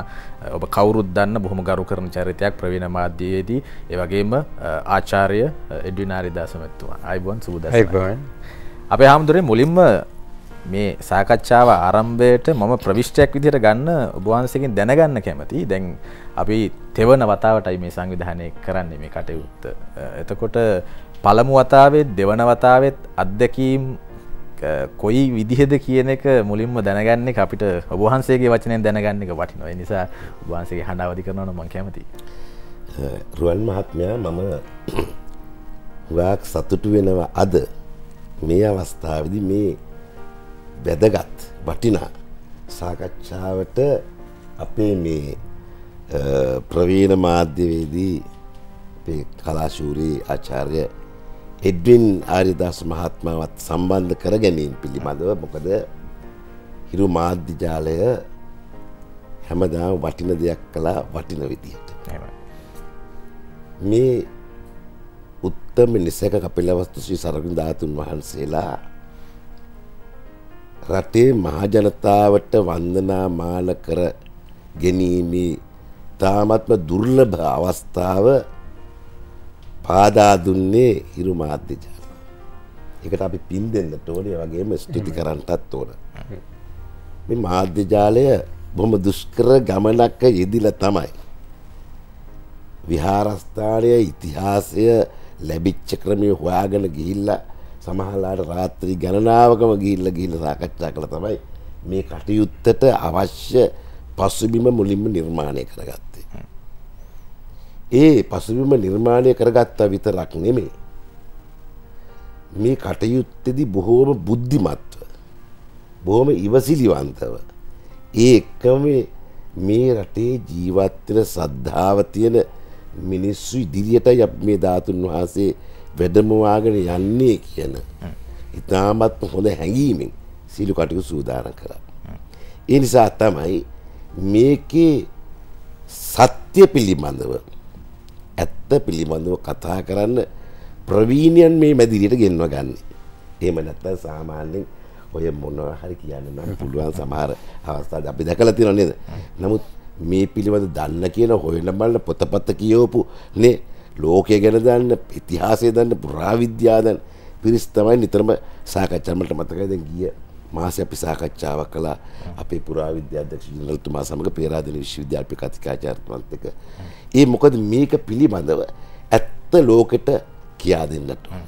Speaker 7: ඔබ කවුරුත් දන්න බොහොම ගරු කරන චරිතයක් ප්‍රවීණ මාධ්‍යයේදී ඒ වගේම ආචාර්ය එඩ්වින් ආරිදාස මහත්මයා. ආයිබෝන් සුබදසන. ආයිබෝන්. අපේ හැමදෙරේ මුලින්ම මේ සාකච්ඡාව ආරම්භයට මම ප්‍රවිෂ්ටයක් විදිහට ගන්න ඔබ වහන්සේගෙන් දැනගන්න කැමතියි. දැන් අපි තෙවන වතාවටයි මේ සංවිධානය කරන්නේ මේ කටයුත්ත. එතකොට පළමු වතාවෙත් දෙවන වතාවෙත් අත්දැකීම් කොයි විදිහද කියන එක මුලින්ම දැනගන්න එක අපිට ඔබ වහන්සේගේ වචනෙන් දැනගන්න එක වටිනවා. ඒ නිසා ඔබ වහන්සේගේ හඬ අවදි කරනවා නම් මම කැමතියි.
Speaker 8: රුවන් මහත්මයා මම හුඟක් සතුටු වෙනවා අද මේ අවස්ථාවේදී මේ වැදගත් වටිනා සාකච්ඡාවට අපේ මේ ප්‍රවීණ මාධ්‍යවේදී අපේ කලාශූරී ආචාර්ය එඩ්වින් ආරිදාස මහත්මයාවත් සම්බන්ධ කර ගැනීම පිළිබඳව. මොකද හිරු මාධ්‍ය ජාලය හැමදාම වටින දෙයක් කළා වටින විදිහට. මේ උත්තම නිසක කපිලවස්තු ශ්‍රී සර්වඥ ධාතුන් වහන්සේලා රටේ මහජනතාවට වන්දනාමාන කර ගැනීමේ තාමත්ම දුර්ලභ අවස්ථාව පාදා දුන්නේ හිරු මාධ්‍ය ජාලය. ඒකට අපි පින් දෙන්නට ඕනේ, ඒ වගේම ස්තුති කරන්නටත් ඕන. මේ මාධ්‍ය ජාලය බොහොම දුෂ්කර ගමනක් යෙදිලා තමයි විහාරස්ථානයේ ඉතිහාසය ලැබිච්ච ක්‍රමයේ හොයාගෙන ගිහිල්ලා සමහරලාට රාත්‍රී ගණනාවකම ගිහිල්ලා සාකච්ඡා කළා තමයි මේ කටයුත්තට අවශ්‍ය පසුබිම මුලින්ම නිර්මාණය කරගත්තේ. ඒ පසුබිම නිර්මාණය කරගත්තා විතරක් නෙමෙයි, මේ කටයුත්තේදී බොහෝම බුද්ධිමත්ව, බොහොම ඉවසිලිවන්තව, ඒ එක්කම මේ රටේ ජීවත් වෙන ශ්‍රද්ධාව තියෙන මිනිස්සු ඉදිරියටයි අපි මේ ධාතුන් වහන්සේ වැඩමවාගෙන යන්නේ කියන ඉතාමත් හොඳ හැඟීමෙන් සීල කටයුතු සූදානම් කරා. ඒ නිසා තමයි මේකේ සත්‍ය පිළිබඳව, ඇත්ත පිළිබඳව කතා කරන්න ප්‍රවීණයන් මේ මැදිරියට ගෙන්ව ගන්න. එහෙම නැත්නම් සාමාන්‍යයෙන් ඔය මොනවා හරි කියන්න නම් පුළුවන් සමහර අවස්ථාවල අපි දැකලා තියෙනව නේද? නමුත් මේ පිළිබඳ දන්න කියන හොයන බලන පොතපත කියවපු නේ ලෝකය ගැන දන්න, ඉතිහාසය දන්න, පුරාවිද්‍යාව දන්න පිරිස් තමයි නිතරම සාකච්ඡා. මට මතකයි දැන් ගිය මාසේ අපි සාකච්ඡාවක් කළා අපේ පුරාවිද්‍යා අධ්‍යක්ෂ ජනරල්තුමා සමග පේරාදෙණිය විශ්වවිද්‍යාලයේ කතිකාචාර්යතුමත් එක්ක. ඒ මොකද මේක පිළිබඳව ඇත්ත ලෝකෙට කියා දෙන්නට ඕන.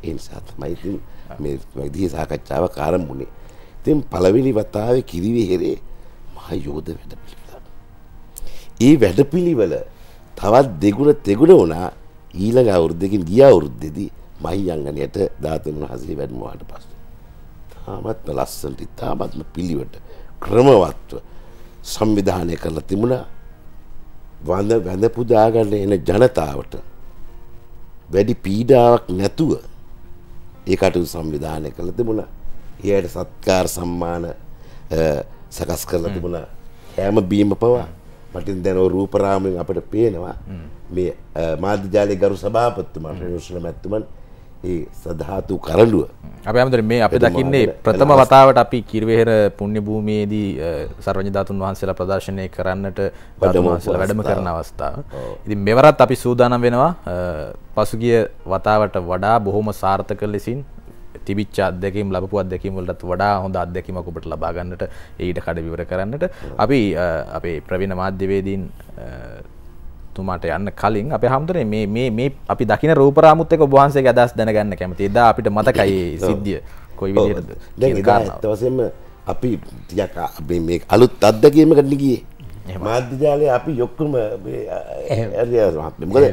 Speaker 8: ඒ නිසා තමයි ඉතින් මේ විදිහේ සාකච්ඡාවක් ආරම්භ වුණේ. ඉතින් පළවෙනි වතාවේ කිරිවෙහෙරේ මහා යෝධ වැඩපිළිවෙල. ඒ වැඩපිළිවෙල තවත් දෙගුණ තෙගුණ වුණා ඊළඟ අවුරුද්දකින් ගිය අවුරුද්දේදී මහියංගනයට ධාතුන් වහන්සේ වැඩමවාට පස්සේ. තාමත්ම ලස්සනට, තාමත්ම පිළිවෙට ක්‍රමවත්ව සංවිධානය කරලා තිබුණා. වැඳ පුදා ගන්න එන ජනතාවට වැඩි පීඩාවක් නැතුව ඒ කටයුතු සංවිධානය කරලා තිබුණා. ඊයට සත්කාර සම්මාන සකස් කරලා තිබුණා. හැම බීම පවා මට දැන් ඔය රූපරාමයෙන් අපිට පේනවා මේ මාධ්‍ය ජාලයේ ගරු සභාපතිතුමා රේණුසල මැතිතුමන් ඒ සධාතු කරඬුව
Speaker 7: අපි හැමදෙරේ මේ අපි දකින්නේ ප්‍රථම වතාවට අපි කිරිවෙහෙර පුණ්‍ය භූමියේදී සර්වඥ ධාතුන් වහන්සේලා ප්‍රදර්ශනය කරන්නට ධාතුන් වහන්සේලා වැඩම කරන අවස්ථාව. ඉතින් මෙවරත් අපි සූදානම් වෙනවා පසුගිය වතාවට වඩා බොහොම සාර්ථක ලෙසින් තිබිච්ච අත්දැකීම් ලැබපු අත්දැකීම් වලටත් වඩා හොඳ අත්දැකීමක් ඔබට ලබා ගන්නට ඊට කඩ විවර කරන්නට අපි අපේ ප්‍රවීණ මාධ්‍යවේදීන් තුමාට යන්න කලින් අපේ හැමදෙරේ මේ අපි දකින රූපරාමුත් එක්ක ඔබ වහන්සේගේ අදහස් දැනගන්න කැමතියි. එදා අපිට මතකයි මේ සිද්ධිය කොයි විදිහටද?
Speaker 8: දැන් එදා ඇත්ත වශයෙන්ම අපි ටිකක් මේ අලුත් අත්දැකීමකට ගියේ. මාධ්‍ය ජාලයේ අපි ඔක්කොම මොකද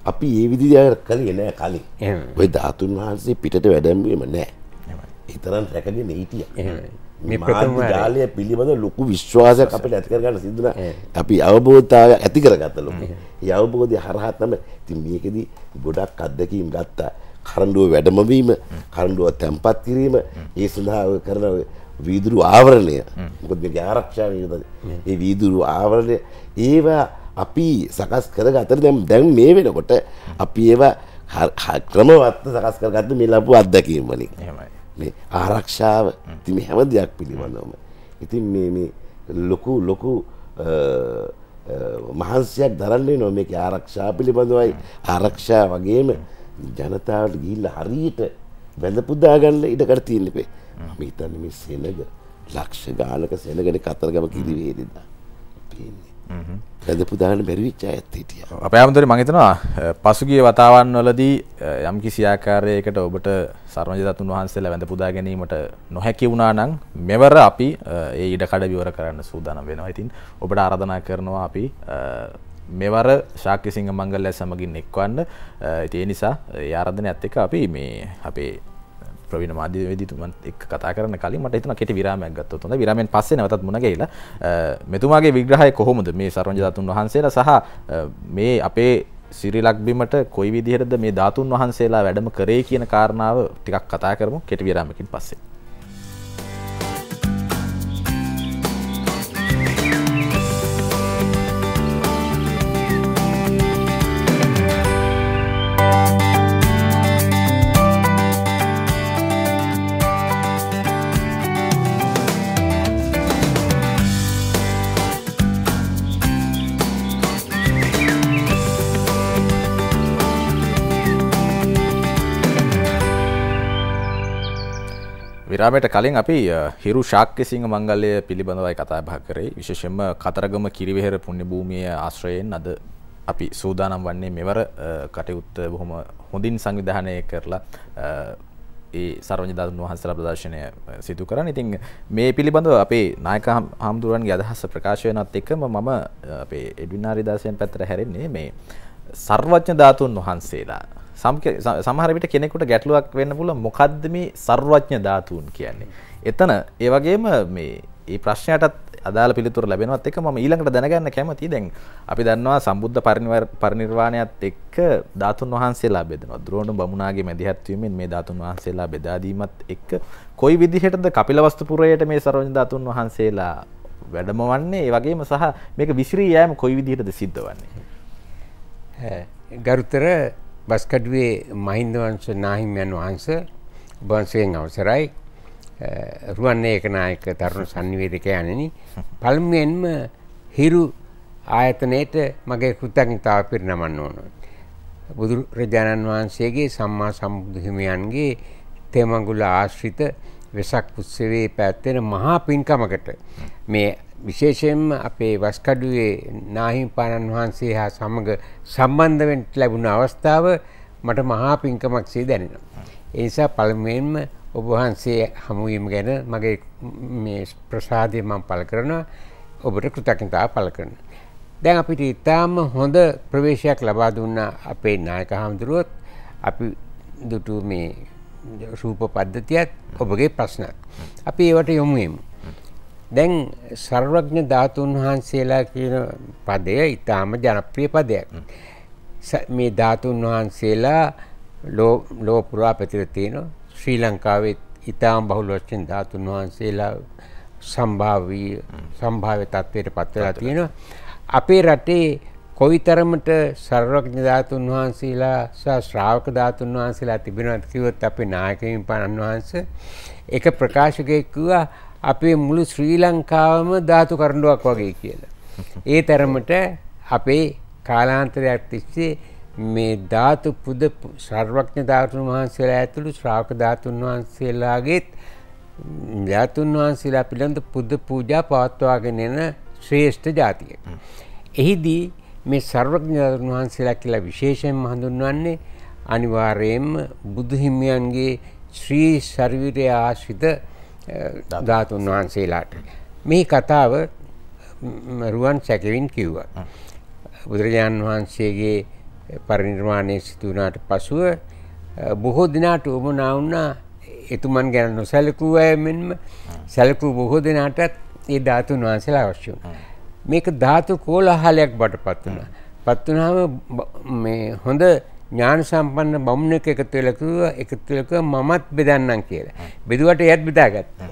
Speaker 8: අපි ඒ විදිහට කලියේ නෑ කලින්. ඔය ධාතුන් වහන්සේ පිටට වැඩමවීම නෑ. ඒ තරම් රැකගෙන හිටියා. මේ ප්‍රථම ජාලය පිළිබඳ ලොකු විශ්වාසයක් අපිට ඇති කරගන්න සිද්ධ වුණා. අපි අවබෝධතාවය ඇති කරගත්ත ලොකු. ඒ අවබෝධය හරහා තමයි ඉතින් මේකෙදි ගොඩක් අත්දැකීම් ගත්තා. කරඬුව වැඩමවීම, කරඬුව තැම්පත් කිරීම, ඒ සඳහා කරන වීදුරු ආවරණය. මොකද මේක ආරක්ෂා වේදද. ඒ වීදුරු ආවරණය ඒවා අපි සකස් කරගත්තට දැන් මේ වෙනකොට අපි ඒවා ක්‍රමවත් සකස් කරගත්ත මේ ලැබු අත්දැකීම් වලින්. එහෙමයි. මේ ආරක්ෂාව ඉතින් මේ හැම දෙයක් පිළිබඳවම ඉතින් මේ ලොකු මහන්සියක් දරන්න වෙනවා මේක ආරක්ෂාව පිළිබඳවයි ආරක්ෂා වගේම ජනතාවට ගිහිල්ලා හරියට වැඳ පුදා ගන්න ඉඩකඩ තියෙන්න ඉපේ. මම හිතන්නේ මේ සෙනග ලක්ෂ ගානක සෙනගනේ කතරගම කිරිවේරිදා පේන්නේ. වැඳ පුදාන්න බැරි වෙච්ච අයත් හිටියා.
Speaker 7: අපේ හැමදෙරේ මම හිතනවා පසුගිය වතාවන් වලදී යම්කිසි ආකාරයකට ඔබට සර්වඥ ධාතුන් වහන්සේලා වැඳ පුදා ගැනීමට නොහැකි වුණා නම් මෙවර අපි ඒ ඉඩකඩ විවර කරන්න සූදානම් වෙනවා. ඉතින් ඔබට ආරාධනා කරනවා අපි මෙවර ශාක්‍ය සිංහ මංගල්‍යය සමගින් එක්වන්න. ඉතින් ඒ නිසා ඒ ආරාධනයත් එක්ක අපි මේ අපේ ප්‍රවීණ මාධ්‍යවේදීතුමන් එක්ක කතා කරන්න කලින් මට හිතුණා කෙටි විරාමයක් ගත්තොත් හොඳයි. විරාමයෙන් පස්සේ නැවතත් මුණ ගැහිලා මෙතුමාගේ විග්‍රහය කොහොමද මේ සර්වඥ ධාතුන් වහන්සේලා සහ මේ අපේ සිරිලක් බිමට කොයි විදිහටද මේ ධාතුන් වහන්සේලා වැඩම කරේ කියන කාරණාව ටිකක් කතා කරමු කෙටි විරාමයකින් පස්සේ. විරාමයට කලින් අපි හිරු ශාක්‍ය සිංහ මංගල්‍යය පිළිබඳවයි කතා බහ කරේ. විශේෂයෙන්ම කතරගම කිරිවෙහෙර පුණ්‍ය භූමියේ ආශ්‍රයයෙන් අද අපි සූදානම් වන්නේ මෙවර කටයුත්ත බොහොම හොඳින් සංවිධානය කරලා ඒ සර්වඥ ධාතුන් වහන්සේලා ප්‍රදර්ශනය සිදු කරන්න. ඉතින් මේ පිළිබඳව අපේ නායක හාමුදුරුවන්ගේ අදහස ප්‍රකාශ වෙනත් එක්කම මම අපේ එඩ්වින් ආරිදාසයන් පැත්තට හැරෙන්නේ මේ සර්වඥ ධාතුන් වහන්සේලා සමහර විට කෙනෙකුට ගැටලුවක් වෙන්න පුළුවන් මොකද්ද මේ සර්වඥ ධාතුන් කියන්නේ. එතන ඒ වගේම මේ ප්‍රශ්නයටත් අදාළ පිළිතුර ලැබෙනවත් එක මම ඊළඟට දැනගන්න කැමතියි. දැන් අපි දන්නවා සම්බුද්ධ පරිනිර්වාණයත් එක්ක ධාතුන් වහන්සේලා බෙදෙනවා. ද්‍රෝණ බමුණාගේ මැදිහත් වීමෙන් මේ ධාතුන් වහන්සේලා බෙදා දීමත් එක්ක කොයි විදිහටද කපිලවස්තුපුරයට මේ සර්වඥ ධාතුන් වහන්සේලා වැඩමවන්නේ? ඒ වගේම සහ මේක විසිරී යෑම කොයි විදිහටද සිද්ධ වන්නේ?
Speaker 9: ගරුතර බස්කඩුවේ මහින්ද වංශ නාහිමියන් වහන්සේ වංශයෙන් අවසරයි රුවන්නේ ඒකනායක තරුණ සංනිවේදකයන්නි පළමුවෙන්ම හිරු ආයතනයේට මගේ කෘතඥතාව පිරිනමන්න ඕන. බුදුරජාණන් වහන්සේගේ සම්මා සම්බුදු හිමියන්ගේ තෙමඟුල ආශ්‍රිත වෙසක් උත්සවයේ පැවැත්වෙන මහා පින්කමකට මේ විශේෂයෙන්ම අපේ වස්කඩුවේ නාහිමිපාණන් වහන්සේ හා සමග සම්බන්ධ වෙන්න ලැබුණ අවස්ථාව මට මහා පින්කමක් සේ දැනෙනවා. ඒ නිසා පළමුවෙන්ම ඔබ වහන්සේ හමු වීම ගැන මගේ මේ ප්‍රසාදය මම පළ කරනවා. ඔබට කෘතඥතාව පළ කරනවා. දැන් අපිට ඉතාම හොඳ ප්‍රවේශයක් ලබා දුන්නා අපේ නායක හාමුදුරුවොත් අපි දුටු මේ රූප පද්ධතියත් ඔබගේ ප්‍රශ්නත්. අපි ඒවට යොමු වෙමු. දැන් සර්වඥ ධාතුන් වහන්සේලා කියන පදය ඉතාම ජනප්‍රිය පදයක්. මේ ධාතුන් වහන්සේලා ලෝ පුරා පැතිර තියෙනවා. ශ්‍රී ලංකාවේ ඉතාම බහුල වශයෙන් ධාතුන් වහන්සේලා සම්භාව්‍ය තත්ත්වයට පත් වෙලා තියෙනවා. අපේ රටේ කොයිතරමට සර්වඥ ධාතුන් වහන්සේලා සහ ශ්‍රාවක ධාතුන් වහන්සේලා තිබෙනවද කිව්වොත් අපේ නායකයින් පානන් වහන්සේ එක ප්‍රකාශකයෙක් කිව්වා අපේ මුළු ශ්‍රී ලංකාවම ධාතු කරඬුවක් වගේ කියලා. ඒ තරමට අපේ කාලාන්තරයක් තිස්සේ මේ ධාතු පුද සර්වඥ ධාතුන් වහන්සේලා ඇතුළු ශ්‍රාවක ධාතුන් වහන්සේලාගේත් ධාතුන් වහන්සේලා පිළිබඳ පුද පූජා පවත්වාගෙන යන ශ්‍රේෂ්ඨ ජාතියක්. එහිදී මේ සර්වඥ ධාතුන් වහන්සේලා කියලා විශේෂයෙන්ම හඳුන්වන්නේ අනිවාර්යයෙන්ම බුදු හිමියන්ගේ ශ්‍රී ශරීරය ආශ්‍රිත ධාතුන් වහන්සේලාට. මේ කතාව රුවන් සැකවින් කිව්වා. බුදුරජාණන් වහන්සේගේ පරිනිර්වාණය සිදු වුණාට පසුව බොහෝ දිනාට උවමනා වුණා එතුමන් ගැන නොසැලකූ අය මෙන්ම සැලකූ බොහෝ දිනාටත් ඒ ධාතුන් වහන්සේලා අවශ්‍ය වුණා. මේක ධාතු කෝලාහලයක් බඩපත් වුණා. පත් වුණාම මේ හොඳ ඥාන සම්පන්න බමුණෙක් එකතු වෙලා මමත් බෙදන්නම් කියලා. බෙදුවට එයත් බෙදාගත්තා.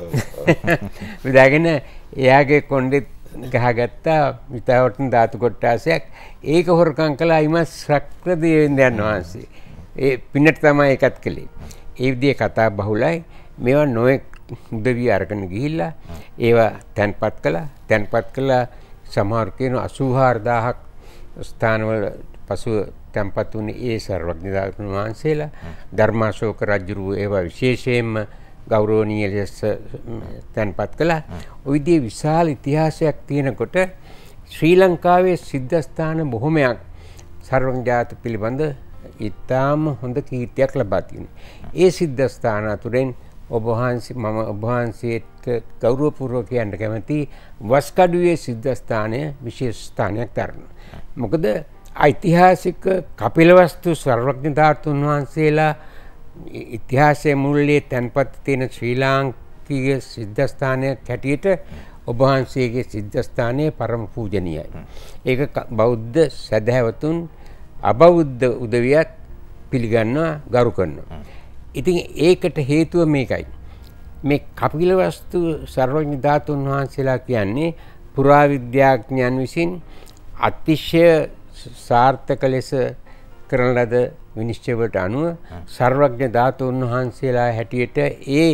Speaker 9: බෙදාගෙන එයාගේ කොණ්ඩෙත් ගහගත්තා විතාවටන ධාතු කොට්ටාසයක්. ඒක හොරකම් කළා ඉමස් ශක්‍ර දේවේන්ද්‍රයන් වහන්සේ. ඒ පින්නට තමයි ඒකත් කළේ. ඒ විදිහේ කතා බහුලයි. මේවා නොයෙක් උදවිය අරගෙන ගිහිල්ලා ඒවා තැන්පත් කළා. සමහර කියන 84000ක් ස්ථානවල පසුව තැන්පත් වුණේ ඒ සර්වඥ ධාතුන් වහන්සේලා. ධර්මාශෝක රජුරු ඒවා විශේෂයෙන්ම ගෞරවනීය ලෙස තැන්පත් කළා. ওই විදිහේ විශාල ඉතිහාසයක් තියෙනකොට ශ්‍රී ලංකාවේ සිද්ධාස්ථාන බොහොමයක් සර්වඥ ධාතු පිළිබඳ ඉතාම හොඳ කීර්තියක් ලබා තියෙනවා. ඒ සිද්ධාස්ථාන අතුරෙන් ඔබ වහන්සේට ගෞරවපූර්වක කියන්න කැමති වස්කඩුවේ සිද්ධාස්ථානය විශේෂ ස්ථානයක් දරනවා. මොකද ඓතිහාසික කපිලවස්තු සර්වඥ ධාතුන් වහන්සේලා ඉතිහාසයේ මුල්ලේ තැන්පත් තියෙන ශ්‍රී ලාංකීය සිද්ධාස්ථානයක් හැටියට ඔබ වහන්සේගේ සිද්ධාස්ථානයේ පරම පූජනීයයි. ඒක බෞද්ධ සදහැවතුන් අබෞද්ධ උදවියත් පිළිගන්නවා ගරු කරනවා. ඉතින් ඒකට හේතුව මේකයි. මේ කපිලවස්තු සර්වඥ ධාතුන් වහන්සේලා කියන්නේ පුරාවිද්‍යාඥයන් විසින් අතිශය සාර්ථක ලෙස කරන ලද විනිශ්චයකට අනුව සර්වඥ ධාතුන් වහන්සේලා හැටියට ඒ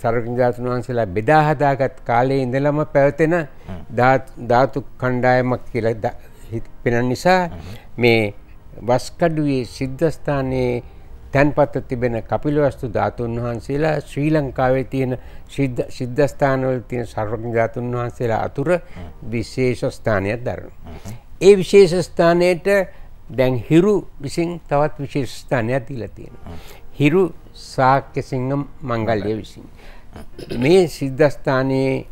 Speaker 9: සර්වඥ ධාතුන් වහන්සේලා බෙදා හදාගත් කාලේ ඉඳලම පැවතෙන ධාතු කණ්ඩායමක් කියලා පෙනෙන නිසා මේ වස්කඩුවේ සිද්ධාස්ථානයේ තැන්පත් තිබෙන කපිලවස්තු ධාතුන් වහන්සේලා ශ්‍රී ලංකාවේ තියෙන සිද්ධාස්ථානවල තියෙන සර්වඥ ධාතුන් වහන්සේලා අතුර විශේෂ ස්ථානයක් දරනවා. ඒ විශේෂ ස්ථානයට දැන් හිරු විසින් තවත් විශේෂ ස්ථානයක් දීලා තියෙනවා. හිරු ශාක්‍ය සිංහ මංගල්‍ය විසින් මේ සිද්ධාස්ථානයේ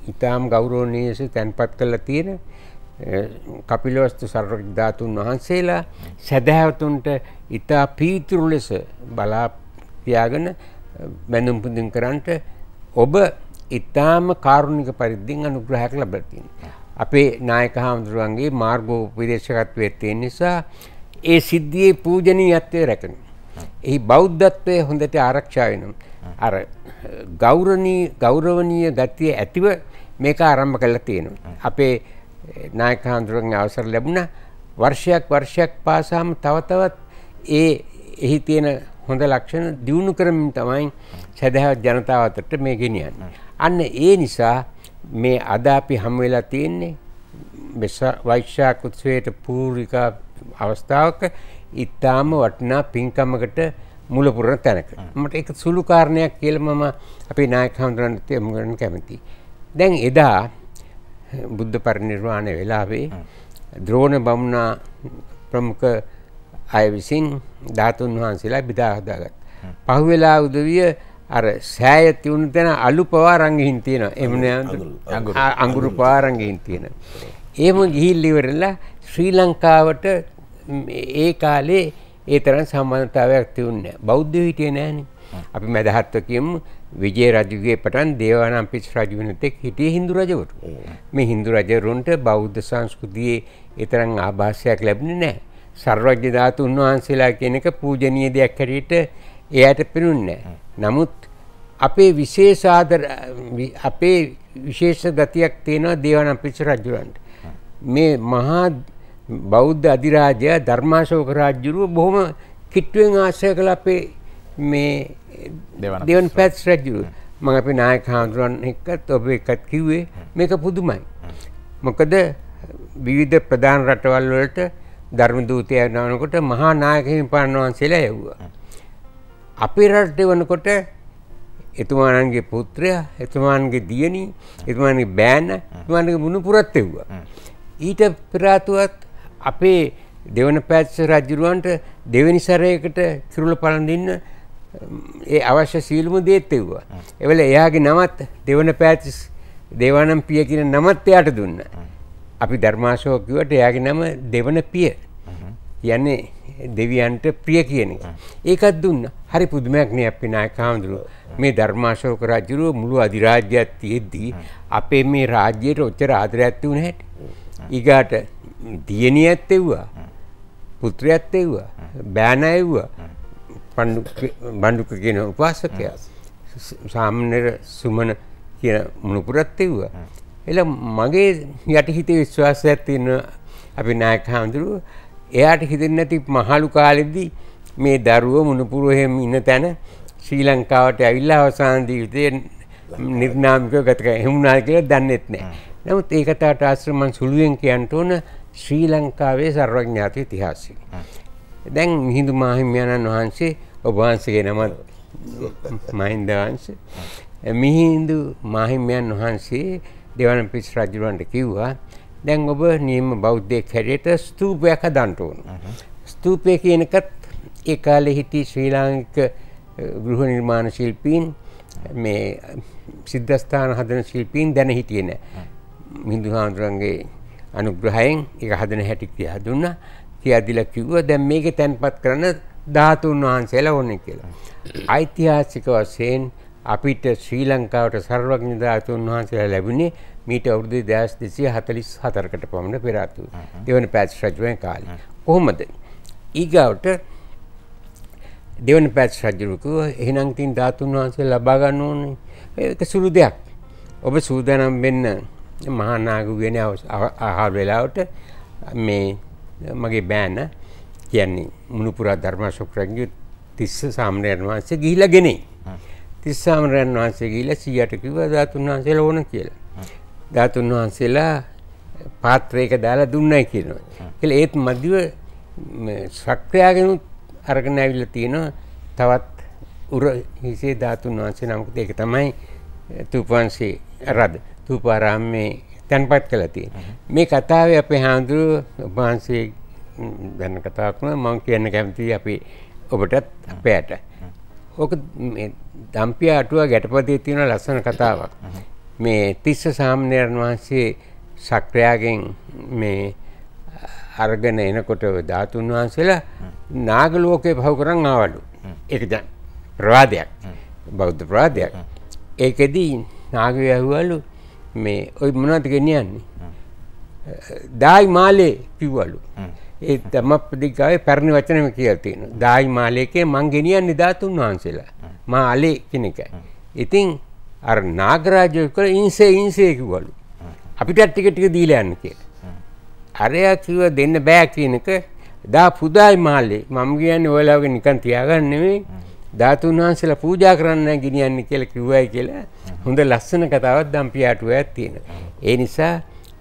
Speaker 9: ඊටාම් ගෞරවනීයව තැන්පත් කරලා තියෙන කපිලවස්තු සර්වඥ ධාතුන් වහන්සේලා සදහැවතුන්ට ඉතා පීතෘ ලෙස බලා පියාගෙන බැඳුම් පුදුම් කරන්නට ඔබ ඉතාම කාරුණික පරිද්දෙන් අනුග්‍රහයක් ලැබලා තියෙනවා. අපේ නායක හාමුදුරුවන්ගේ මාර්ගෝපදේශකත්වයේ තියෙන නිසා ඒ සිද්ධියේ පූජනීයත්වය රැකෙනවා. එහි බෞද්ධත්වයේ හොඳට ආරක්ෂා වෙනවා. අර ගෞරවනීය ගතිය ඇතිව මේක ආරම්භ කළා තියෙනවා. අපේ නායක හාමුදුරුවන්ගේ අවසර ලැබුණා වර්ෂයක් පාසාම තව එහි තියෙන හොඳ ලක්ෂණ දියුණු කරමින් තමයි සදහවත් ජනතාව අතරට මේ ගෙනියන්නේ. අන්න ඒ නිසා මේ අද අපි හම් වෙලා තියෙන්නේ වෛශාඛ උත්සවයට පූර්වික අවස්ථාවක ඊටාම වටිනා පින්කමකට මුල පුරන තැනක. මට ඒක සුළු කාරණයක් කියලා මම අපේ නායක හඳුනන්න තේරුම් කැමතියි. දැන් එදා බුද්ධ පරිනිර්වාණය වෙලාවේ ද්‍රෝණ බමුණා ප්‍රමුඛ අය විසින් ධාතුන් වහන්සේලා බෙදා හදාගත්තා. පහුවෙලා උදවිය අර සෑය තියුණු තැන අලු පවා රංගෙහින් තියෙනවා. එහෙම නෑ අඟුරු පවා රංගෙහින් තියෙනවා. එහෙම ගිහිල්ලා ඉවරලා ශ්‍රී ලංකාවට ඒ කාලේ ඒ තරම් සම්බන්ධතාවයක් තියුණේ නෑ. බෞද්ධ හිටියේ නෑනේ. අපි මැදහත්ව කියමු විජය රජුගේ පටන් දේවානම්පියතිස්ස රජු වෙනතෙක් හිටියේ හින්දු රජවරු. මේ හින්දු රජවරුන්ට බෞද්ධ සංස්කෘතියේ ඒ තරම් ආభాසයක් ලැබුණේ නෑ. සර්වඥ ධාතුන් වහන්සේලා කියන එක පූජනීය දෙයක් හැටියට එයාට පෙනුන්නේ නැහැ. නමුත් අපේ විශේෂ ගතියක් තියෙනවා දේවානම්පියතිස්ස රජුන්ට. මේ මහා බෞද්ධ අධිරාජය ධර්මාශෝක රජුරුව බොහොම කිට්ටුවෙන් ආශ්‍රය කළ අපේ මේ දෙවන පැත්ස් රජුරුව. මම අපේ නායක හාමුදුරන් එක්කත් ඔබ එක්කත් කිව්වේ මේක පුදුමයි. මොකද විවිධ ප්‍රධාන රටවල් වලට ධර්ම දූතය යනකොට මහා නායක හිමිපාණන් වහන්සේලා යවුවා. අපේ රටේ වනකොට එතුමාණන්ගේ පුත්‍රයා, එතුමාණන්ගේ දියණි, එතුමාණන්ගේ බෑන, එතුමාණන්ගේ මුණුපුරත් එව්වා. ඊට පෙර ආතුවත් අපේ දෙවන පැත්ස රජුරවන්ට දෙවෙනි සැරයකට කිරුළ පළඳින්න ඒ අවශ්‍ය සීලුම දේත් එව්වා. එවල එයාගේ නමත් දෙවන පැත්ස් දේවානම් පිය කියන නමත් එයාට දුන්නා. අපි ධර්මාශෝක කිව්වට එයාගේ නම දෙවන පිය. කියන්නේ දෙවියන්ට ප්‍රිය කියන එක. ඒකත් දුන්නා. හරි පුදුමයක් නේ අපේ නායක හාමුදුරුවෝ. මේ ධර්මාශෝක රජුරෝ මුළු අධිරාජ්‍යයක් තියෙද්දී අපේ මේ රාජ්‍යයට ඔච්චර ආදරයක් තිබුණ හැටි. ඊගාට දියණියත් එව්වා. පුත්‍රයත් එව්වා. බෑනා එව්වා. බණ්ඩුක කියන උපාසකයා. සාමණේර සුමන කියන මුණුපුරත් එව්වා. එල මගේ යටිහිතේ විශ්වාසයක් තියෙන අපි නායක හාමුදුරුවෝ එයාට හිතෙන්නේ නැති මහලු කාලෙදී මේ දරුවෝ මුණුපුරෝ එහෙම ඉන්න තැන ශ්‍රී ලංකාවට ඇවිල්ලා අවසාන ජීවිතේ නිර්නාමිකව ගත කරා. එහෙම වුණා කියලා දන්නෙත් නැහැ. නමුත් ඒකටට ආශ්‍රම මන් සුළුවෙන් කියන්න ඕන ශ්‍රී ලංකාවේ සර්වඥාති ඉතිහාසය. දැන් මිහිඳු මාහිමියන්න් වහන්සේ ඔබ වහන්සේගේ නම මහින්ද වංශ මිහිඳු මාහිමියන් වහන්සේ දෙවනපිස් රජුරන්ට කිව්වා දැන් ඔබ නියම බෞද්ධයෙක් හැටියට ස්තූපයක් හදන්න ඕන. ස්තූපය කියන එකත් ඒ කාලේ හිටි ශ්‍රී ලාංකික ගෘහ නිර්මාණ ශිල්පීන් මේ සිද්ධාස්ථාන හදන ශිල්පීන් දැන හිටියේ නෑ. මිහිඳු හාමුදුරන්ගේ අනුග්‍රහයෙන් ඒක හදන හැටි කියලා දුන්නා. කියලා දීලා කිව්වා දැන් මේක තැන්පත් කරන්න 13 වහන්සේලා ඕනේ කියලා. ඓතිහාසික වශයෙන් අපිට ශ්‍රී ලංකාවට සර්වඥ 13 වහන්සේලා ලැබුණේ මීට අවුරුදු 1244කට පමණ පෙර ආතුව. දෙවන පැත්ස් රජුගේ කාලේ. කොහොමද? ඊගාවට දෙවන පැත්ස් රජු කිව්වා එහෙනම් තින් 13 වහන්සේලා ලබා ගන්න ඕනේ. ඒක සුළු දෙයක්. ඔබ සූදානම් වෙන්න මහා නාග වෙන ආහාර වේලාවට මේ මගේ බෑන කියන්නේ මුණුපුරා ධර්මාශෝක රජු තිස්ස සාමණේරයන් වහන්සේ ගිහිලා ගෙනේ. තිස්ස සාමණේරයන් වහන්සේ ගිහිලා 100ට කිව්වා 13 වහන්සේලා ඕන කියලා. 13 වහන්සේලා පාත්‍රයක දාලා දුන්නයි කියනවා. කියලා ඒත් මදිව ශක්‍රයාගෙන අරගෙන ඇවිල්ලා තියෙනවා තවත් උර හිසේ 13 වහන්සේ නමකට ඒක තමයි තුපන්සේ රද තුපාරාමේ තැන්පත් කළා තියෙන්නේ. මේ කතාවේ අපේ හාමුදුරුවෝ වහන්සේ දැන් කතාවක් නෑ මම කියන්න කැමතියි අපි ඔබටත් අපේට. ඕක මේ දම්පිය අටුවා ගැටපදයේ තියෙන ලස්සන කතාවක්. මේ තිස්ස සාමණේරයන් වහන්සේ ශක්‍රයාගෙන් මේ අරගෙන එනකොට 13 වහන්සේලා නාග ලෝකේ පහු කරන් ආවලු. ඒක දැන් ප්‍රවාදයක්. බෞද්ධ ප්‍රවාදයක්. ඒකෙදී නාගයෝ ඇහුවලු මේ ඔය මොනවද ගෙනියන්නේ? දායි මාලේ කිව්වලු. ඒ ධම්මපදිකාවේ පැරණි වචනෙම කියලා තියෙනවා. දායි මාලේ කිය මං ගෙනියන්නේ 13 වහන්සේලා. මා අලේ කියන එකයි. ඉතින් අර නාගරාජය කළ ඉන්සේ කිව්වලු. අපිට ටික ටික දීලා යන්න කියලා. අරයා කිව්වා දෙන්න බෑ කියන එක දා පුදායි මාලේ මම කියන්නේ ඔයාලගේ නිකන් තියාගන්න නෙමෙයි 13 වහන්සේලා පූජා කරන්න ගෙනියන්නේ කියලා කිව්වයි කියලා හොඳ ලස්සන කතාවක් දම්පියාටුවක් තියෙනවා. ඒ නිසා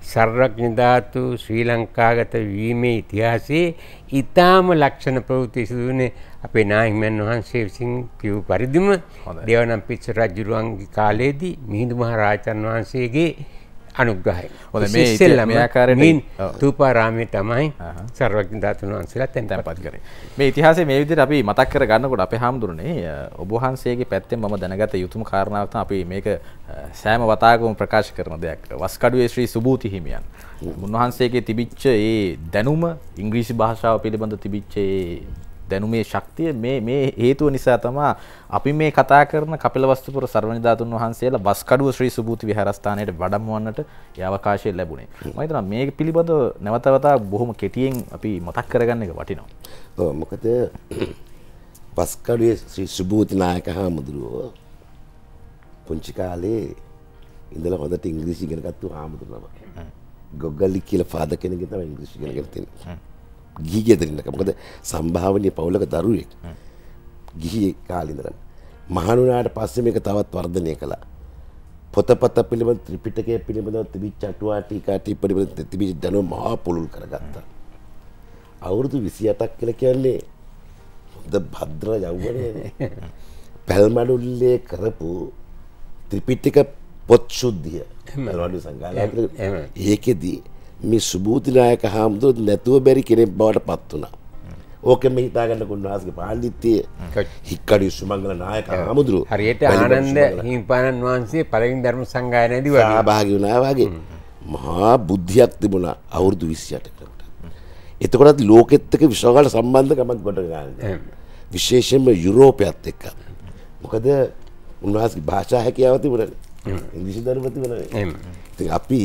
Speaker 9: සර්වඥ ධාතු ශ්‍රී ලංකාගත වීමේ ඉතිහාසයේ ඊටාම ලක්ෂණ ප්‍රවෘත්ති සිදුවන්නේ අපේ නායකයන් වහන්සේ විසින් කියු පරිදිම දේවනම්පිය්‍ය රජුරුවන්ගේ කාලයේදී මිහිඳු මහ රහතන් වහන්සේගේ අනුග්‍රහය.
Speaker 7: මේ ආකාරයෙන්
Speaker 9: තුපාරාමයේ තමයි සර්වඥ ධාතුන් වහන්සේලා තැන්පත්
Speaker 7: කරේ. මේ ඉතිහාසයේ මේ විදිහට අපි මතක් කර ගන්නකොට අපේ හාමුදුරනේ ඔබ වහන්සේගේ පැත්තෙන් මම දැනගත යුතුම කාරණාව තමයි අපි මේක සෑම වතාවකම ප්‍රකාශ කරන දෙයක්. වස්කඩුවේ ශ්‍රී සුබූති හිමියන්. උන්වහන්සේගේ තිබිච්ච ඒ දැනුම ඉංග්‍රීසි භාෂාව පිළිබඳ තිබිච්ච ඒ දැනුමේ ශක්තිය මේ හේතුව නිසා තමයි අපි මේ කතා කරන කපිලවස්තුපුර සර්වඥ ධාතුන් වහන්සේලා වස්කඩුව ශ්‍රී සුබූති විහාරස්ථානයට වඩම්වන්නට ඒ අවකාශය ලැබුණේ. මම හිතනවා මේ පිළිබඳව නැවත වතාවක් බොහොම කෙටියෙන් අපි මතක් කරගන්න එක වටිනවා.
Speaker 8: ඔව් මොකද වස්කඩුවේ ශ්‍රී සුබූති නායක හාමුදුරුවෝ පුංචි කාලේ ඉඳලා හොඳට ඉංග්‍රීසි ඉගෙන ගත්තු හාමුදුරුවෝ. ගොගලි කියලා ෆාදර් කෙනෙක්ගෙන් තමයි ඉංග්‍රීසි ඉගෙනගෙන තියෙන්නේ. ගිහි ගෙදරින්ක. මොකද සම්භාවනීය පවුලක දරුවෙක්. ගිහි කාලේ ඉඳලා මහණුනාට පස්සේ මේක තවත් වර්ධනය කළා. පොතපත පිළිබඳ ත්‍රිපිටකය පිළිබඳව තිබිච්ච අටුවා ටීකා පිළිබඳව තිබිච්ච දැනුම මහා පුළුල් කරගත්තා. අවුරුදු 28ක් කියලා කියන්නේ හොඳ භද්‍ර යෞවනයනේ. පැල්මඩුල්ලේ කරපු ත්‍රිපිටක පොත් ශුද්ධිය පැල්මඩු සංගායනාවේ ඒකෙදී මේ සුබෝධනායක හාමුදුරුවෝ නැතුව බැරි කෙනෙක් බවට පත් වුණා. ඕකෙම හිතාගන්න උන්වහන්සේගේ පාණ්ඩිත්‍යය හික්කඩි සුමංගල නායක හාමුදුරුවෝ
Speaker 9: හරියට ආනන්ද හිමිපාණන් වහන්සේ පළවෙනි ධර්ම සංගායනාවේදී වගේ
Speaker 8: සහභාගී වුණා වගේ මහා බුද්ධියක් තිබුණා අවුරුදු 28කට. එතකොටත් ලෝකෙත් එක්ක විශ්වාසගත සම්බන්ධකමක් ගොඩ ගන්න. විශේෂයෙන්ම යුරෝපයත් එක්ක. මොකද උන්වහන්සේගේ භාෂා හැකියාව තිබුණානේ. ඉංග්‍රීසි ධර්ම තිබුණානේ. ඉතින් අපි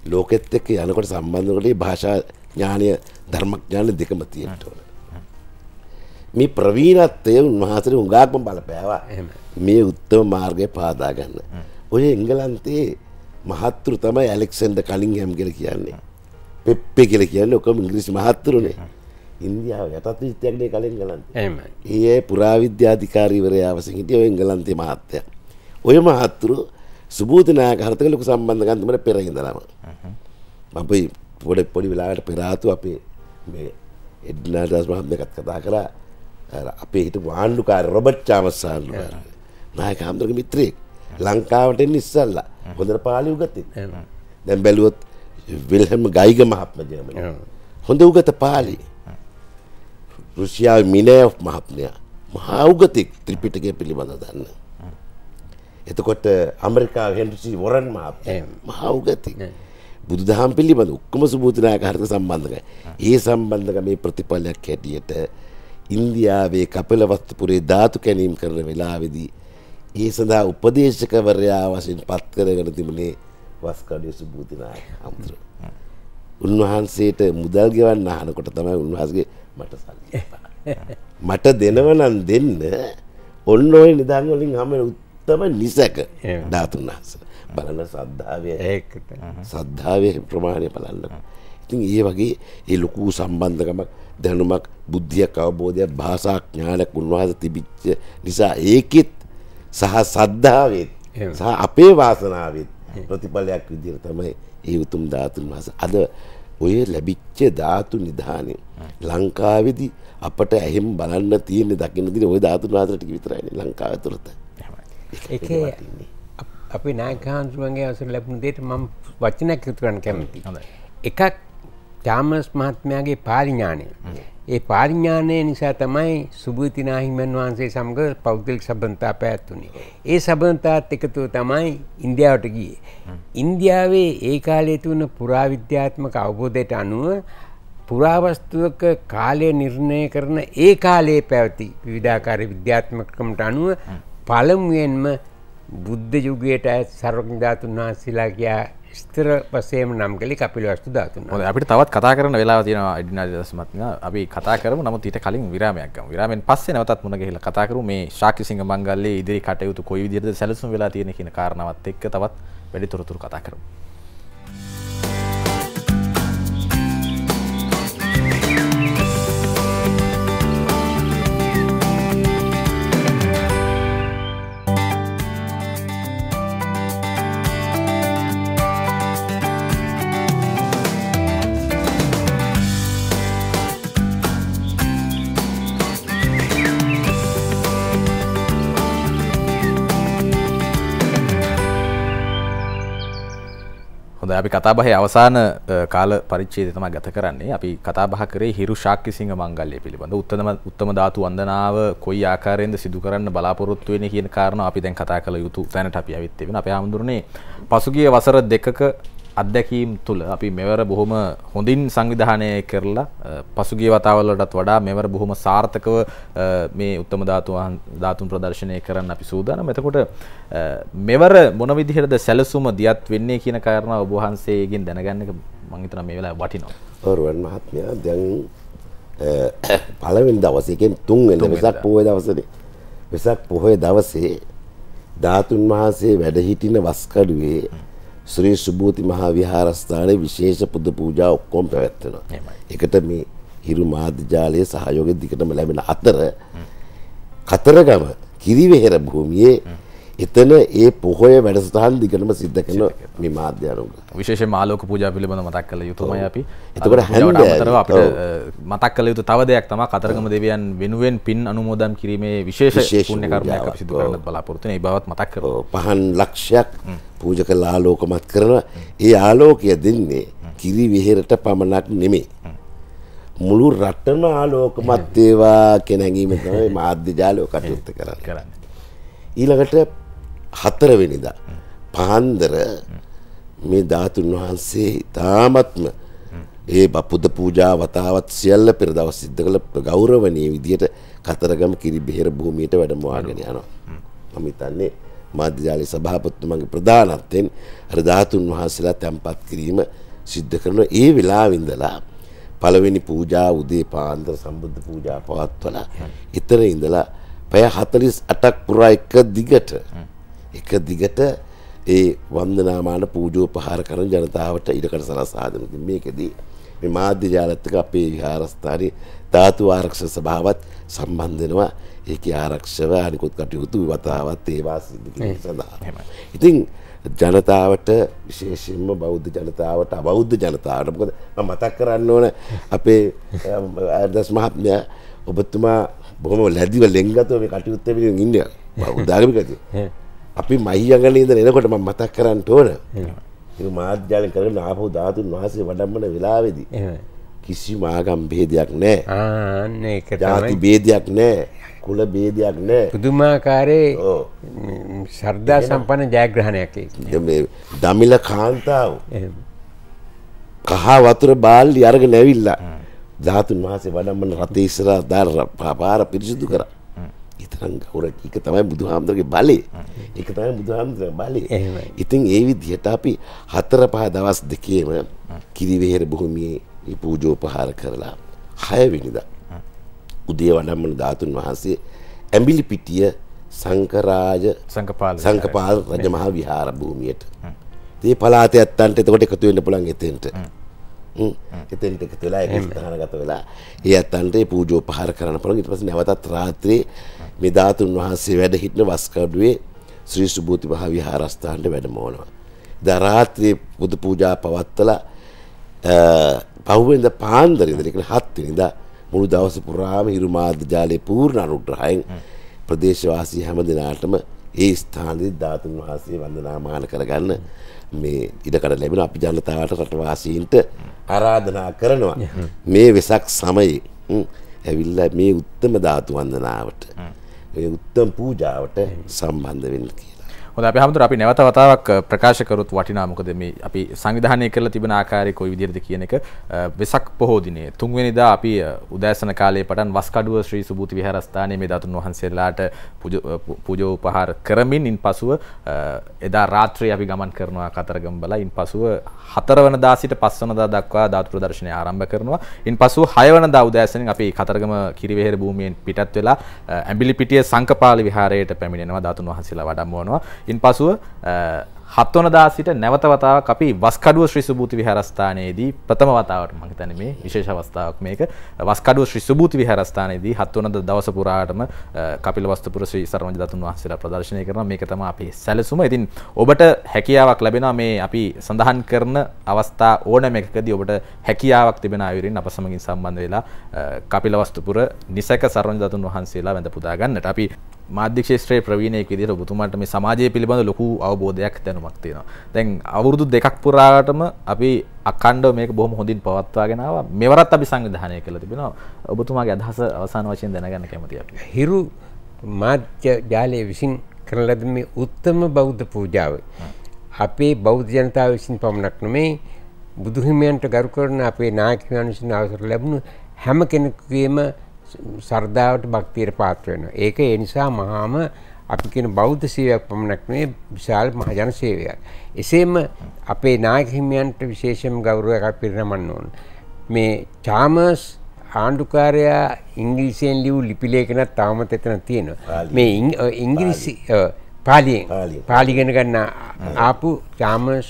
Speaker 8: ලෝකෙත් එක්ක යනකොට සම්බන්ධ භාෂා ඥානය ධර්මඥාන දෙකම තියෙන්න ඕන. මේ ප්‍රවීණත්වය උන්වහන්සේට උඟාක්ම බලපෑවා. මේ උත්තම මාර්ගය පාදා ගන්න. ඔය එංගලන්තයේ මහත්තුරු තමයි ඇලෙක්සැන්ඩර් කනින්ග්හෑම් කියලා කියන්නේ. පෙප්පේ කියලා කියන්නේ ඔක්කොම ඉංග්‍රීසි මහත්තුරුනේ. ඉන්දියාව යටත් විත්‍යාගනේ කලින් එංගලන්තේ. එහෙමයි. ඒ පුරාවිද්‍යාධිකාරීවරයා වශයෙන් හිටිය ඔය එංගලන්තේ මහත්තයා. ඔය මහත්තුරු සුබෝධනායක හරතක ලොකු සම්බන්ධකම් තිබුණා පෙර ඉඳලාම. අපි පොඩි වෙලාවකට පෙර ආතු අපේ මේ එඩ්නාඩස් මහත්මයාත් කතා කරා අපේ හිටපු ආණ්ඩුකාර රොබර්ට් චාමස් ආණ්ඩුකාර නායක හම්දුගේ මිත්‍රයෙක් ලංකාවට එන්න ඉස්සල්ලා හොඳට පාලි උගත්තේ. දැන් බැලුවොත් විල්හෙම් ගයිග මහත්මයා ජර්මනි හොඳ උගත පාලි. රුසියාවේ මිනේව් මහත්මයා මහා උගතෙක් ත්‍රිපිටකය පිළිබඳව දන්න. එතකොට ඇමරිකාවේ හෙන්රි සී වොරන් මහත්මයා මහා උගතෙක්. බුදුදහම පිළිබඳ ඔක්කොම සුබෝධනායක හරිත සම්බන්ධකයි. ඒ සම්බන්ධක මේ ප්‍රතිඵලයක් හැටියට ඉන්දියාවේ කපිලවස්තුපුරේ ධාතු කැණීම් කරන වෙලාවේදී ඒ සඳහා උපදේශකවරයා වශයෙන් පත් කරගෙන තිබුණේ වස්කඩේ සුබෝධනායක හඳුරන. උන්වහන්සේට මුදල් ගෙවන්න අහනකොට තමයි උන්වහන්සේගේ මට සල්ලි මට දෙනව නම් දෙන්න ඔන්න ඔය නිදාන් වලින් හැම උත්තම නිසක ධාතුන් වහන්සේ බලන සද්ධාවේ ප්‍රමාණය බලන්න. ඉතින් ඒ වගේ ඒ ලොකු සම්බන්ධකමක් දැනුමක් බුද්ධියක් අවබෝධයක් භාෂා ඥානයක් උන්වහන්සේ තිබිච්ච නිසා ඒකෙත් සහ සද්ධාවෙත් සහ අපේ වාසනාවෙත් ප්‍රතිඵලයක් විදිහට තමයි ඒ උතුම් ධාතුන් වහන්සේ අද ඔය ලැබිච්ච ධාතු නිධානය ලංකාවේදී අපට එහෙම බලන්න තියෙන දකින්න තියෙන ওই ධාතුන් වහන්සේ ටික විතරයි ලංකාවේ තුරත.
Speaker 9: ඒකේ අපේ නායකයන්ගේ අවසර ලැබුණ දෙයට මම වචනයක් එකතු කරන්න කැමතියි. එකක් චාමස් මහත්මයාගේ පාලි ඥානය. ඒ පාලි ඥානය නිසා තමයි සුභූති නාහිමියන් වහන්සේ සමග පෞද්ගලික සම්බන්ධතා පැවැත්වුණේ. ඒ සම්බන්ධතාවත් එකතුව තමයි ඉන්දියාවට ගියේ. ඉන්දියාවේ ඒ කාලයේ තුන පුරාවිද්‍යාත්මක අවබෝධයට අනුව පුරාවස්තුවක කාලය නිර්ණය කරන ඒ කාලයේ පැවති විවිධාකාර විද්‍යාත්මකකමට අනුව පළමුවෙන්ම බුද්ධ යුගයට ඇත් සර්වඥ ධාතුන් වහන්සේලා කියා ස්ථිර වශයෙන්ම නම් කළේ කපිලවස්තු ධාතුන්.
Speaker 7: හොඳයි අපිට තවත් කතා කරන්න වෙලාව තියෙනවා එඩිනාඩස් මහත්මයා. අපි කතා කරමු. නමුත් ඊට කලින් විරාමයක් ගමු. විරාමයෙන් පස්සේ නැවතත් මුණ ගැහිලා කතා කරමු මේ ශාක්‍යසිංහ මංගල්‍යයේ ඉදිරි කටයුතු කොයි විදිහටද සැලසුම් වෙලා තියෙන කියන කාරණාවත් එක්ක තවත් වැඩි තොරතුරු කතා කරමු. අපි කතාබහේ අවසාන කාල පරිච්ඡේදය තමයි ගත කරන්නේ. අපි කතාබහ කරේ හිරු ශාක්‍යසිංහ මංගල්‍ය පිළිබඳ උත්තම ධාතු වන්දනාව කොයි ආකාරයෙන්ද සිදු කරන්න බලාපොරොත්තු වෙන්නේ කියන කාරණා අපි දැන් කතා කළ යුතු තැනට අපි ආවිත් වෙනවා. අපේ ආමඳුරනේ පසුගිය වසර දෙකක අත්දැකීම් තුළ අපි මෙවර බොහොම හොඳින් සංවිධානය කරලා පසුගිය වතාවලටත් වඩා මෙවර බොහොම සාර්ථකව මේ උත්තම ධාතුන් ප්‍රදර්ශනය කරන්න අපි සූදානම්. එතකොට මෙවර මොන විදිහටද සැලසුම දියත් වෙන්නේ කියන කාරණා ඔබ වහන්සේගෙන් දැනගන්න එක මම හිතනවා මේ වෙලාවේ වටිනවා.
Speaker 8: ඔරුවන් මහත්මයා දැන් පළවෙනි දවසේ කියන්නේ තුන්වෙනි වෙසක් පොහොය දවසේදී වෙසක් පොහොය දවසේ ධාතුන් වහන්සේ වැඩ සිටින වස්කඩුවේ ශ්‍රී සුභූති මහා විහාරස්ථානයේ විශේෂ පුද පූජා ඔක්කොම පැවැත්වෙනවා. ඒකට මේ හිරු මාධ්‍ය ජාලයේ සහයෝගය දිගටම ලැබෙන අතර කතරගම කිරිවෙහෙර භූමියේ එතන ඒ පොහොය වැඩසටහන් දිගටම සිද්ධ කරන මේ මාධ්‍ය අනුග්‍රහය.
Speaker 7: විශේෂයෙන්ම ආලෝක පූජා පිළිබඳව මතක් කළ යුතුමයි අපි.
Speaker 8: එතකොට හැන්දෑව
Speaker 7: අපිට මතක් කළ යුතු තව දෙයක් තමයි කතරගම දෙවියන් වෙනුවෙන් පින් අනුමෝදන් කිරීමේ විශේෂ පුණ්‍ය කර්මයක් අපි සිදු කරන්නත් බලාපොරොත්තු වෙන. ඒ බවත් මතක් කරනවා.
Speaker 8: පහන් ලක්ෂයක් පූජකල ආලෝකමත් කරන ඒ ආලෝකය දෙන්නේ කිරිවෙහෙරට පමණක් නෙමෙයි. මුළු රටම ආලෝකමත් වේවා කියන හැඟීම තමයි මාධ්‍ය ජාලය කටයුතු කරන්නේ. ඊළඟට 4 වෙනිදා පාන්දර මේ ධාතුන් වහන්සේ තාමත්ම ඒ පුද පූජා වතාවත් සියල්ල පෙර දවස් සිද්ධ කළ ගෞරවණීය විදියට කතරගම කිරිබෙහෙර භූමියට වැඩමවාගෙන යනවා. මම හිතන්නේ මාධ්‍ය ජාලයේ සභාපතිතුමාගේ ප්‍රධානත්වයෙන් අර ධාතුන් වහන්සේලා තැන්පත් කිරීම සිද්ධ කරන ඒ වෙලාවෙ ඉඳලා පළවෙනි පූජා උදේ පාන්දර සම්බුද්ධ පූජා පවත්වලා ඊතර ඉඳලා පැය 48ක් පුරා එක දිගට ඒ වන්දනාමාන පූජෝපහාර කරන ජනතාවට ඉඩකඩ සලසා දෙන. මේකෙදී මේ මාධ්‍ය ජාලත් එක්ක අපේ විහාරස්ථානයේ ධාතු ආරක්ෂක සභාවත් සම්බන්ධ වෙනවා. ඒකේ ආරක්ෂව අනිකුත් කටයුතු වතාවත් ඒවා සිදු කිරීම සඳහා. ඉතින් ජනතාවට විශේෂයෙන්ම බෞද්ධ ජනතාවට අවබෝධ ජනතාවට මොකද මම මතක් කරන්න ඕන අපේ දස් මහත්මයා ඔබතුමා බොහොම ලැබිව ලෙන්ගතව මේ කටයුත්ත පිළිගෙන ඉන්නේ බෞද්ධ ආගමිකදී අපි මහියංගනේ ඉඳන් එනකොට මම මතක් කරන්න ඕන මේ මාධ්‍යාලෙන් කරගෙන ආපහු ධාතුන් වහන්සේ වඩම්මන වෙලාවේදී කිසිම ආගම් භේදයක් නැහැ.
Speaker 9: අන්න ඒක තමයි.
Speaker 8: ජාති භේදයක් නැහැ. කුල භේදයක් නැහැ.
Speaker 9: පුදුමාකාරේ ශ්‍රද්ධා සම්පන්න ජයග්‍රහණයක් ඒක.
Speaker 8: මේ දමිළ කාන්තාව කහ වතුර බාල්ලි අරගෙන ඇවිල්ලා ධාතුන් වහන්සේ වඩම්මන රතේ ඉස්සරහා දාලා පාර පිරිසිදු කරා. ඊතරම් ගෞරවයක් ඒක තමයි බුදුහාමුදුරගේ බලය. ඒක තමයි බුදුහාමුදුරගේ බලය. ඉතින් ඒ විදිහට අපි 4-5 දවස් දෙකේම කිරිවෙහෙර භූමියේ මේ පූජෝපහාර කරලා 6 වෙනිදා උදේ වඩම්මන ධාතුන් වහන්සේ ඇඹිලිපිටිය සංකපාල රජමහා විහාර භූමියට මේ පළාතේ ඇත්තන්ට එතකොට එකතු වෙන්න පුළුවන් එතෙන්ට. එතෙන්ට එකතු වෙලා ඒක ස්ථානගත වෙලා ඒ ඇත්තන්ට පූජෝපහාර කරන්න පුළුවන්. ඊට පස්සේ නැවතත් රාත්‍රියේ මේ ධාතුන් වහන්සේ වැඩ සිටින වස්කඩුවේ ශ්‍රී සුභූති මහා විහාරස්ථානට වැඩමවනවා. දා රාත්‍රියේ බුදු පූජා පවත්වලා පහුවෙන්ද පාන්දර ඉඳලා 7 වෙනිදා මුළු දවස පුරාම හිරු මාධ්‍ය ජාලයේ පූර්ණ අනුග්‍රහයෙන් ප්‍රදේශවාසී හැම දිනාටම ඒ ස්ථානයේ ධාතුන් වහන්සේ වන්දනාමාන කරගන්න මේ ඉඩකඩ ලැබෙන අපි ජනතාවට රටවාසීන්ට ආරාධනා කරනවා මේ වෙසක් සමයේ ඇවිල්ලා මේ උත්තම ධාතු වන්දනාවට මේ උත්තම පූජාවට සම්බන්ධ වෙන්න කියලා.
Speaker 7: හොඳයි අපි හැමෝටම අපි නැවත වතාවක් ප්‍රකාශ කරොත් වටිනා මොකද මේ අපි සංවිධානය කරලා තිබෙන ආකාරය කොයි විදිහටද කියන එක වෙසක් පොහෝ දිනේ 3 වෙනිදා අපි උදෑසන කාලයේ පටන් වස්කඩුව ශ්‍රී සුභූති විහාරස්ථානයේ මේ ධාතුන් වහන්සේලාට පූජෝපහාර කරමින් ඉන්පසුව එදා රාත්‍රියේ අපි ගමන් කරනවා කතරගම බලා ඉන්පසුව 4 වෙනිදා සිට 5 වෙනිදා දක්වා ධාතු ප්‍රදර්ශනය ආරම්භ කරනවා. ඉන්පසුව 6 වෙනිදා උදෑසනින් අපි කතරගම කිරිවෙහෙර භූමියෙන් පිටත් වෙලා ඇඹිලිපිටිය සංකපාල විහාරයට පැමිණෙනවා ධාතුන් වහන්සේලා වඩම්මවනවා. ඉන්පසුව 7 වෙනිදා සිට නැවත වතාවක් අපි වස්කඩුව ශ්‍රී සුභූති විහාරස්ථානයේදී ප්‍රථම වතාවට මම හිතන්නේ මේ විශේෂ අවස්ථාවක් මේක වස්කඩුව ශ්‍රී සුභූති විහාරස්ථානයේදී 7 වෙනිදා දවස පුරාටම කපිලවස්තුපුර ශ්‍රී සර්වඥ ධාතුන් වහන්සේලා ප්‍රදර්ශනය කරනවා. මේක තමයි අපේ සැලසුම. ඉතින් ඔබට හැකියාවක් ලැබෙනවා මේ අපි සඳහන් කරන අවස්ථා ඕනෑම එකකදී ඔබට හැකියාවක් තිබෙන අයුරින් අප සමගින් සම්බන්ධ වෙලා කපිලවස්තුපුර නිසක සර්වඥ ධාතුන් වහන්සේලා වැඳ පුදා ගන්නට අපි මාධ්‍ය ක්ෂේත්‍රයේ ප්‍රවීණයෙක් විදිහට ඔබතුමාට මේ සමාජය පිළිබඳ ලොකු අවබෝධයක් දැනුමක් තියෙනවා. දැන් අවුරුදු 2ක් පුරාටම අපි අඛණ්ඩව මේක බොහොම හොඳින් පවත්වාගෙන ආවා. මෙවරත් අපි සංවිධානය කළා තිබෙනවා. ඔබතුමාගේ අදහස අවසාන වශයෙන් දැනගන්න කැමතියි අපි.
Speaker 9: හිරු මාධ්‍ය ජාලයේ විසින් කරන ලද මේ උත්තම බෞද්ධ පූජාව අපේ බෞද්ධ ජනතාව විසින් පමණක් නෙමෙයි බුදු හිමියන්ට ගරු කරන අපේ නායකයන් විසින් අවසර ලැබුණු හැම කෙනෙකුගේම ශ්‍රද්ධාවට භක්තියට පාත්‍ර වෙනවා. ඒක ඒ නිසා මහාම අපි කියන බෞද්ධ සේවයක් පමණක් නෙවෙයි විශාල මහජන සේවයක්. එසේම අපේ නායක හිමියන්ට විශේෂම ගෞරවයක් අපි පිරිනමන්න ඕන. මේ චාමර්ස් ආණ්ඩුකාරයා ඉංග්‍රීසියෙන් ලියු ලිපි ලේඛනක් තාමත් එතන තියෙනවා. මේ ඉංග්‍රීසි පාලි ඉගෙන ගන්න ආපු චාමර්ස්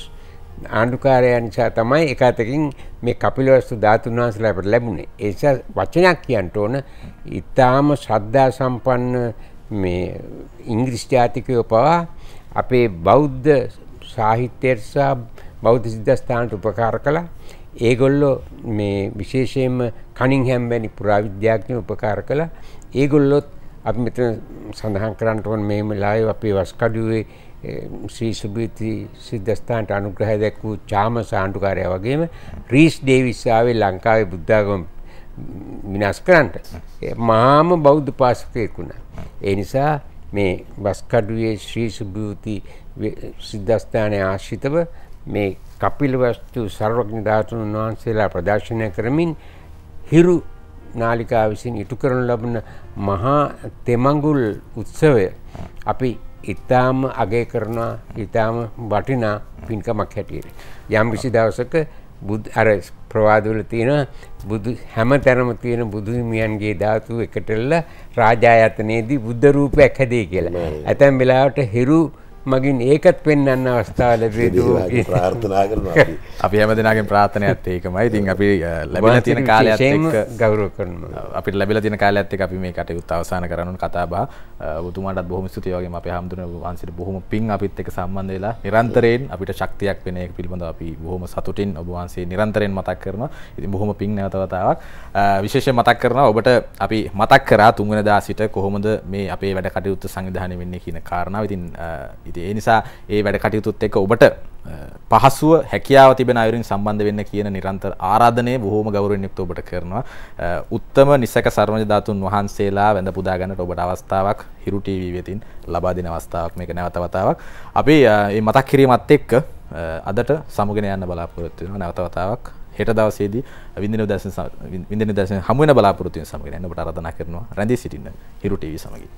Speaker 9: ආණ්ඩුකාරයා නිසා තමයි එක අතකින් මේ කපිලවස්තු ධාතුන් වහන්සේලා අපට ලැබුණේ. ඒ නිසා වචනයක් කියන්න ඕන ඊටාම ශ්‍රද්ධා සම්පන්න මේ ඉංග්‍රීසි ජාතිකයෝ පවා අපේ බෞද්ධ සාහිත්‍යයට සහ බෞද්ධ සිද්ධාස්ථානට උපකාර කළා. ඒගොල්ලෝ මේ විශේෂයෙන්ම කනින්හැම් වැනි පුරාවිද්‍යාඥයෝ උපකාර කළා. ඒගොල්ලොත් අපි මෙතන සඳහන් කරන්න ඕන මේ වෙලාවේ අපේ වස්කඩුවේ ශ්‍රී සුභීති සිද්ධාස්ථානට අනුග්‍රහය දැක්වූ චාමස් ආණ්ඩුකාරයා වගේම රීස් ඩේවිස් ආවේ ලංකාවේ බුද්ධාගම විනාශ කරන්නට. මහාම බෞද්ධ පාසකයෙක් වුණා. ඒ නිසා මේ වස්කඩුවේ ශ්‍රී සුභීති සිද්ධාස්ථානයේ ආශ්‍රිතව මේ කපිලවස්තු සර්වඥ ධාතුන් වහන්සේලා ප්‍රදර්ශනය කරමින් හිරු නාලිකා විසින් ඉටු කරනු ලබන මහා තෙමඟුල් උත්සවය අපි ඉතාම අගය කරනවා, ඉතාම වටිනා පින්කමක් හැටියට. යම් කිසි දවසක අර ප්‍රවාදවල තියෙන බුදු හැම තැනම තියෙන බුදු හිමියන්ගේ ධාතු එකටලා රාජායතනයේදී බුද්ධ රූපයක් හැදේ කියලා. ඇතැම් වෙලාවට හිරු මගින් ඒකත් පෙන්වන්න අවස්ථාව ලැබෙයි
Speaker 8: ප්‍රාර්ථනා කරනවා
Speaker 7: අපි හැම දිනකින් ප්‍රාර්ථනාවත් ඒකමයි. ඉතින් අපි ලැබිලා තියෙන කාලයත් එක්ක
Speaker 9: ගෞරව කරනවා.
Speaker 7: අපිට ලැබිලා තියෙන කාලයත් එක්ක අපි මේ කටයුත්ත අවසන් කරන්න ඕන කතා බහ. ඔබතුමාටත් බොහොම ස්තුතියි වගේම අපේ හැමදෙනාම වහන්සේට බොහොම පිං අපිත් එක්ක සම්බන්ධ වෙලා නිරන්තරයෙන් අපිට ශක්තියක් වෙන එක පිළිබඳව අපි බොහොම සතුටින් ඔබ වහන්සේ නිරන්තරයෙන් මතක් කරනවා. ඉතින් බොහොම පිං නැවත වතාවක් විශේෂයෙන් මතක් කරනවා ඔබට අපි මතක් කරා 3 වෙනිදා සිට කොහොමද මේ අපේ වැඩ කටයුත්ත සංවිධානය වෙන්නේ කියන කාරණාව. ඉතින් ඒ නිසා ඒ වැඩ කටයුතුත් එක්ක ඔබට පහසුව හැකියාව තිබෙන අයුරින් සම්බන්ධ වෙන්න කියන නිරන්තර ආරාධනය බොහෝම ගෞරවයෙන් යුක්තව ඔබට කරනවා. උත්තම නිසක සර්වඥ ධාතුන් වහන්සේලා වැඳ පුදා ගන්නට ඔබට අවස්ථාවක් හිරු ටීවී වෙතින් ලබා දෙන අවස්ථාවක් මේක නැවත වතාවක්. අපි මේ මතක් කිරීමත් එක්ක අදට සමුගෙන යන්න බලාපොරොත්තු වෙනවා. නැවත වතාවක් හෙට දවසේදී වින්දින උදෑසන හමු වෙන බලාපොරොත්තු වෙන සමගින් යන්න ඔබට ආරාධනා කරනවා. රැඳී සිටින්න හිරු ටීවී සමගින්.